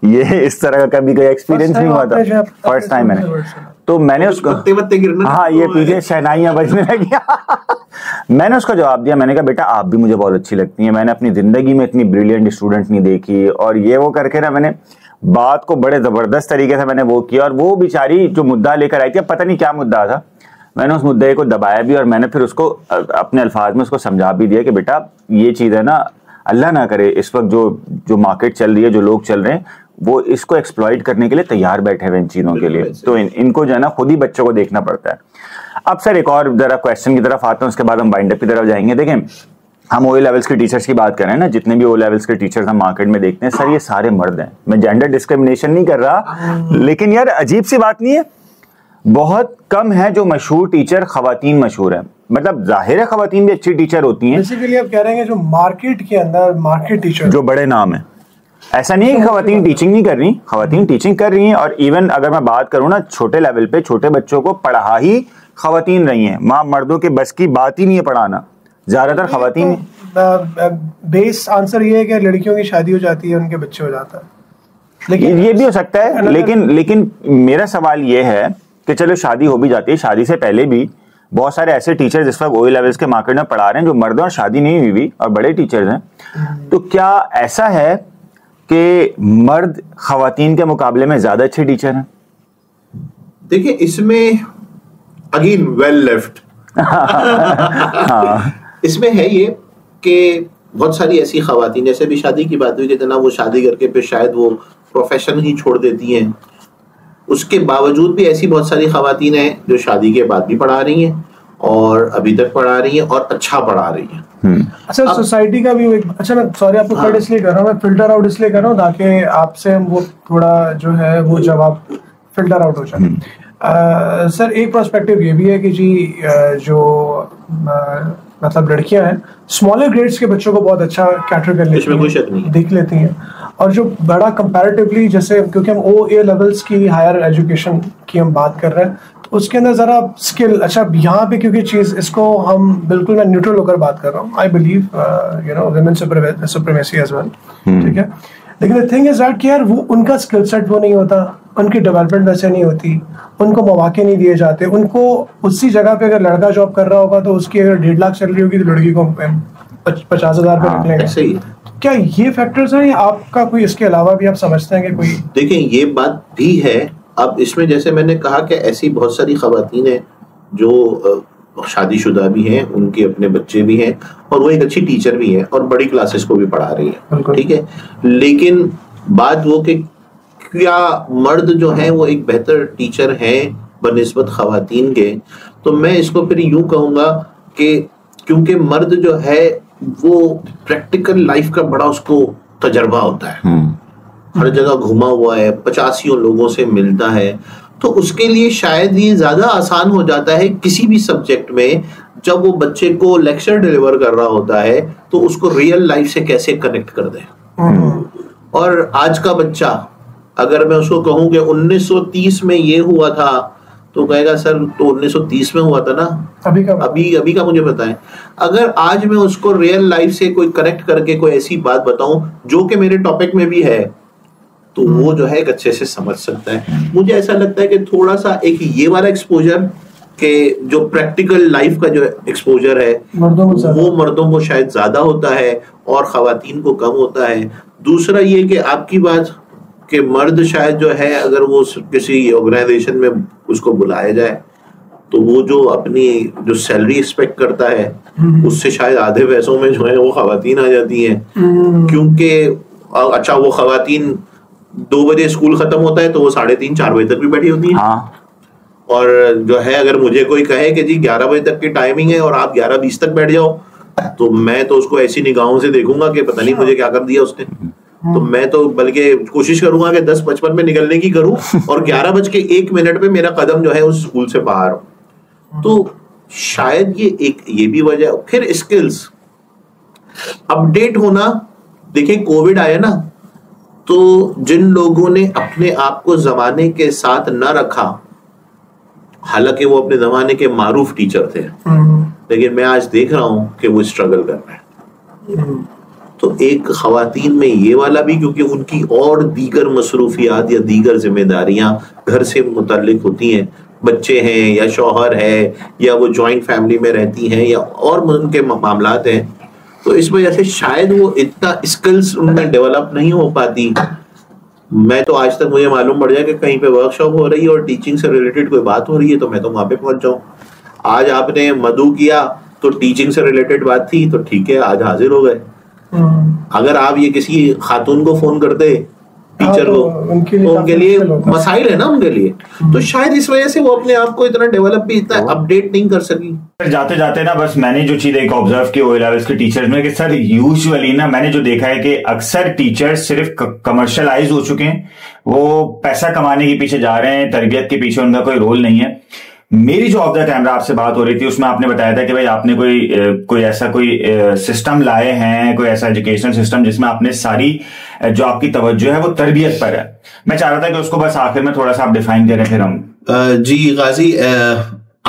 ये इस तरह का कभी कोई एक्सपीरियंस नहीं हुआ था, फर्स्ट टाइम मैंने, तो मैंने उसको, हाँ ये पीछे शहनाइयां बजने लगी मैंने उसका जवाब दिया, मैंने कहा बेटा आप भी मुझे बहुत अच्छी लगती हैं, मैंने अपनी जिंदगी में इतनी ब्रिलियंट स्टूडेंट नहीं देखी, और ये वो करके ना मैंने बात को बड़े जबरदस्त तरीके से मैंने वो किया। और वो बेचारी जो मुद्दा लेकर आई थी, पता नहीं क्या मुद्दा था, मैंने उस मुद्दे को दबाया भी और मैंने फिर उसको अपने अल्फाज में उसको समझा भी दिया कि बेटा ये चीज़ है ना, अल्लाह ना करे इस वक्त जो मार्केट चल रही है, जो लोग चल रहे हैं वो इसको एक्सप्लॉइट करने के लिए तैयार बैठे हुए इन चीज़ों के लिए, तो इनको जो है ना खुद ही बच्चों को देखना पड़ता है। अब सर एक और जरा क्वेश्चन की तरफ आता हूँ, उसके बाद हम बाइंड अप की तरफ जाएंगे। देखें, हम ओ लेवल्स के टीचर्स की बात कर रहे हैं ना, जितने भी ओ लेवल्स के टीचर्स हम मार्केट में देखते हैं सर, ये सारे मर्द हैं। मैं जेंडर डिस्क्रिमिनेशन नहीं कर रहा, लेकिन यार अजीब सी बात नहीं है, बहुत कम है जो मशहूर टीचर खवातीन मशहूर है। मतलब जाहिर है खवातीन भी अच्छी टीचर होती हैं, बेसिकली आप कह रहे हैं जो मार्केट के अंदर मार्केट टीचर जो बड़े नाम है, ऐसा नहीं है कि खवातीन टीचिंग नहीं कर रही, खवातीन टीचिंग कर रही हैं। और इवन अगर मैं बात करूं ना, छोटे लेवल पे छोटे बच्चों को पढ़ा ही खवातीन रही हैं। माँ मर्दों के बस की बात ही नहीं है पढ़ाना, ज्यादातर खवातीन। बेस आंसर ये है कि लड़कियों की शादी हो जाती है, उनके बच्चे हो जाता है, लेकिन ये भी हो सकता है, लेकिन मेरा सवाल ये है कि चलो शादी हो भी जाती है, शादी से पहले भी बहुत सारे ऐसे टीचर्स इस वक्त ओए लेवल्स के मार्केट में पढ़ा रहे हैं जो मर्द और शादी नहीं हुई भी और बड़े टीचर्स हैं। तो क्या ऐसा है कि मर्द खवातीन के मुकाबले में ज्यादा अच्छे टीचर हैं? देखिए इसमें अगेन वेल लेफ्ट इसमें है ये कि बहुत सारी ऐसी खवातीन, जैसे भी शादी की बात हुई कि जना वो शादी करके फिर शायद वो प्रोफेशन ही छोड़ देती हैं, उसके बावजूद भी ऐसी बहुत सारी खवातीन हैं जो शादी के बाद भी पढ़ा रही हैं और अभी तक पढ़ा रही हैं और अच्छा पढ़ा रही हैं। अच्छा, सोसाइटी का भी एक, अच्छा मैं सॉरी आपको कट इसलिए कर रहा हूँ, मैं फिल्टर आउट इसलिए कर रहा हूँ ताकि आपसे हम वो थोड़ा जो है वो जवाब फिल्टर आउट हो जाए। सर एक पर्सपेक्टिव ये भी है कि जी जो मतलब लड़कियां हैं स्मॉलर ग्रेड्स के बच्चों को बहुत अच्छा कैटर कर लेती हैं, देख लेती हैं, और जो बड़ा कंपैरेटिवली, जैसे क्योंकि हम ओ ए लेवल्स की हायर एजुकेशन की हम बात कर रहे हैं, तो उसके अंदर जरा स्किल, अच्छा यहाँ पे क्योंकि चीज इसको हम बिल्कुल मैं न्यूट्रल होकर बात कर रहा हूँ, I believe you know women supremacy as well, ठीक है, लेकिन द थिंग इज दैट कि यार वो उनका स्किल सेट वो नहीं होता, उनकी डेवलपमेंट वैसे नहीं होती, उनको मौके नहीं दिए जाते, उनको उसी जगह पे अगर लड़का जॉब कर रहा होगा तो उसकी अगर 1.5 लाख सैलरी होगी तो लड़की को 50,000 रुपये निकलेगा। क्या ये फैक्टर्स हैं या आपका कोई इसके अलावा भी आप समझते हैं कि कोई? देखिए ये बात भी है। अब इसमें जैसे मैंने कहा कि ऐसी बहुत सारी खवातीन हैं जो शादीशुदा भी हैं, उनके अपने बच्चे भी हैं और वो एक अच्छी टीचर भी हैं और बड़ी क्लासेस को भी पढ़ा रही हैं, ठीक है, लेकिन बात वो कि क्या मर्द जो है वो एक बेहतर टीचर हैं बनिस्बत खवातीन के? तो मैं इसको फिर यूं कहूंगा कि क्योंकि मर्द जो है वो प्रैक्टिकल लाइफ का बड़ा उसको तजर्बा होता है, हर जगह घुमा हुआ है, 50 लोगों से मिलता है, तो उसके लिए शायद ये ज्यादा आसान हो जाता है किसी भी सब्जेक्ट में, जब वो बच्चे को लेक्चर डिलीवर कर रहा होता है तो उसको रियल लाइफ से कैसे कनेक्ट कर दे। और आज का बच्चा अगर मैं उसको कहूं कि 1930 में ये हुआ था तो कहेगा सर तो 1930 में हुआ था ना, अभी का मुझे बताएं। अगर आज मैं उसको रियल लाइफ से कोई कनेक्ट करके कोई ऐसी बात बताऊं जो कि मेरे टॉपिक में भी है तो वो जो है एक अच्छे से समझ सकता है। मुझे ऐसा लगता है कि थोड़ा सा एक ये वाला एक्सपोजर के जो प्रैक्टिकल लाइफ का जो एक्सपोजर है वो मर्दों को शायद ज्यादा होता है और खवातीन को कम होता है। दूसरा ये कि आपकी बात कि मर्द शायद जो है अगर वो किसी ऑर्गेनाइजेशन में उसको बुलाया जाए तो वो जो अपनी जो सैलरी एक्सपेक्ट करता है उससे शायद आधे पैसों में जो है वो खवातीन आ जाती हैं, क्योंकि अच्छा वो खवातीन 2 बजे स्कूल खत्म होता है तो वो 3:30-4 बजे तक भी बैठी होती है। और जो है अगर मुझे कोई कहे कि जी 11 बजे तक की टाइमिंग है और आप 11:20 तक बैठ जाओ तो मैं तो उसको ऐसी निगाहों से देखूंगा कि पता नहीं मुझे क्या कर दिया उसने। तो मैं तो बल्कि कोशिश करूंगा कि 10:55 में निकलने की करूं और 11:01 पे मेरा कदम जो है उस स्कूल से बाहर हो। तो शायद ये भी वजह। फिर स्किल्स अपडेट होना, देखिए कोविड आया ना तो जिन लोगों ने अपने आप को जमाने के साथ न रखा, हालांकि वो अपने जमाने के मारूफ टीचर थे, लेकिन मैं आज देख रहा हूं कि वो स्ट्रगल कर रहे हैं। तो एक खवातीन में ये वाला भी, क्योंकि उनकी और दीगर मसरूफियात या दीगर जिम्मेदारियां घर से मुतल्लिक होती हैं, बच्चे हैं या शौहर है या वो जॉइंट फैमिली में रहती हैं या और उनके मामलात हैं, तो इस वजह से शायद वो इतना स्किल्स उनमें डेवलप नहीं हो पाती। मैं तो आज तक मुझे मालूम पड़ जाए कि कहीं पे वर्कशॉप हो रही है और टीचिंग से रिलेटेड कोई बात हो रही है तो मैं तो वहां पे पहुंच जाऊं। आज आपने मधु किया तो टीचिंग से रिलेटेड बात थी, तो ठीक है, आज हाजिर हो गए। अगर आप ये किसी खातून को फोन करते, टीचर को, तो उनके लिए मसाइल है ना उनके लिए, तो शायद इस वजह से वो अपने आप को इतना डेवलप भी, इतना अपडेट नहीं कर सकी। जाते जाते ना बस मैंने जो चीज एक ऑब्जर्व की O-levels के टीचर्स में कि सर यूजुअली ना मैंने जो देखा है कि अक्सर टीचर्स सिर्फ कमर्शलाइज हो चुके हैं, वो पैसा कमाने के पीछे जा रहे हैं, तरबियत के पीछे उनका कोई रोल नहीं है। मेरी जो ऑफ द कैमरा आपसे बात हो रही थी उसमें आपने बताया था कि भाई आपने कोई ऐसा सिस्टम लाए हैं, कोई ऐसा एजुकेशनल सिस्टम जिसमें आपने सारी जो आपकी तवज्जो है वो तरबियत पर है। मैं चाह रहा था कि उसको बस आखिर में थोड़ा सा आप डिफाइन करें फिर हम। जी गाजी,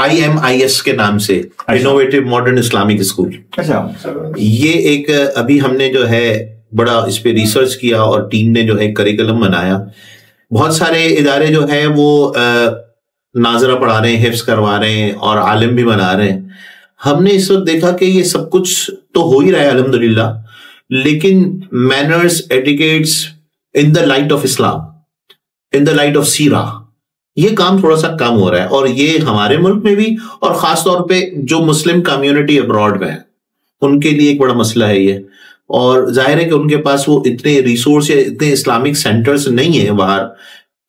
IMIS के नाम से, इनोवेटिव मॉडर्न इस्लामिक स्कूल। अच्छा, ये एक अभी हमने जो है बड़ा इस पे रिसर्च किया और टीम ने जो है करिकुलम बनाया। बहुत सारे इदारे जो है वो नाजरा पढ़ा रहे हैं, हिफ्ज करवा रहे हैं और आलिम भी बना रहे हैं। हमने इस वक्त देखा कि ये सब कुछ तो हो ही रहा है अल्हम्दुलिल्लाह, लेकिन manners, etiquettes in the light of Islam, in the light of सीरा, ये काम थोड़ा सा कम हो रहा है। और ये हमारे मुल्क में भी, और खास तौर पे जो मुस्लिम कम्युनिटी अब्रॉड में है उनके लिए एक बड़ा मसला है ये। और जाहिर है कि उनके पास वो इतने रिसोर्स या इतने इस्लामिक सेंटर्स नहीं है बाहर।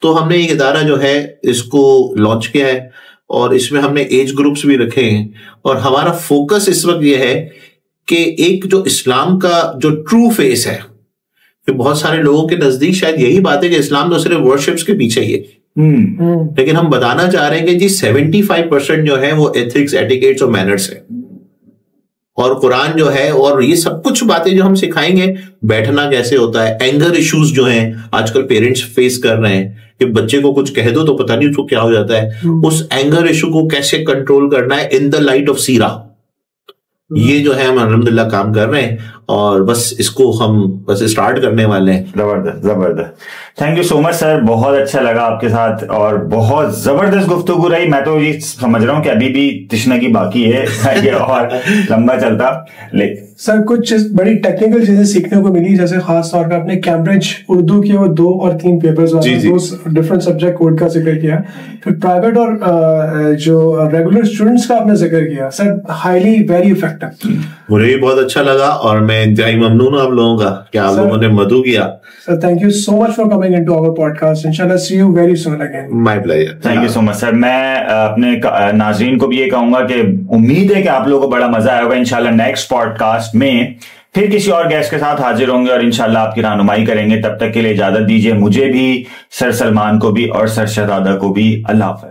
तो हमने एक इदारा जो है इसको लॉन्च किया है और इसमें हमने एज ग्रुप्स भी रखे हैं। और हमारा फोकस इस वक्त यह है कि एक जो इस्लाम का जो ट्रू फेस है, कि बहुत सारे लोगों के नजदीक शायद यही बात है कि इस्लाम तो सिर्फ वर्शिप्स के पीछे ही है, लेकिन हम बताना चाह रहे हैं कि जी 75% जो है वो एथिक्स, एटिकेट्स और मैनर्स है। और कुरान जो है और ये सब कुछ बातें जो हम सिखाएंगे, बैठना कैसे होता है, एंगर इश्यूज जो हैं आजकल पेरेंट्स फेस कर रहे हैं कि बच्चे को कुछ कह दो तो पता नहीं उसको क्या हो जाता है, उस एंगर इशू को कैसे कंट्रोल करना है इन द लाइट ऑफ सीरा, ये जो है हम अल्हम्दुलिल्लाह काम कर रहे हैं और बस इसको हम बस स्टार्ट करने वाले हैं। जबरदस्त जबरदस्त, thank you so much sir, बहुत अच्छा लगा आपके साथ और बहुत जबरदस्त गुफ्तगू रही। मैं तो ये समझ रहा हूँ कि अभी भी तशनगी बाकी है ये और लंबा चलता। लेकिन सर कुछ बड़ी टेक्निकल चीजें सीखने को मिली, जैसे खास तौर पर आपने कैम्ब्रिज उर्दू के वो 2 और 3 पेपर्स वाले 2 डिफरेंट सब्जेक्ट कोड का जिक्र किया, फिर प्राइवेट और जो रेगुलर स्टूडेंट्स का आपने जिक्र किया। सर हाईली वेरी इफेक्टिव, मुझे भी बहुत अच्छा लगा और मैं इंतहाई ममनून हूं आप लोगों का कि आप लोगों ने मधु किया। Sir thank you so much for coming into our podcast, इंशाल्लाह see you very soon again. My pleasure, thank you so much sir. मैं अपने नाज़रीन को भी ये कहूंगा कि उम्मीद है कि आप लोगों को बड़ा मजा आएगा। इंशाल्लाह नेक्स्ट पॉडकास्ट में फिर किसी और गेस्ट के साथ हाजिर होंगे और इंशाल्लाह आपकी रहनुमाई करेंगे। तब तक के लिए इजाजत दीजिए मुझे भी, सर सलमान को भी और सर शहजादा को भी। अल्लाह हाफ़िज़।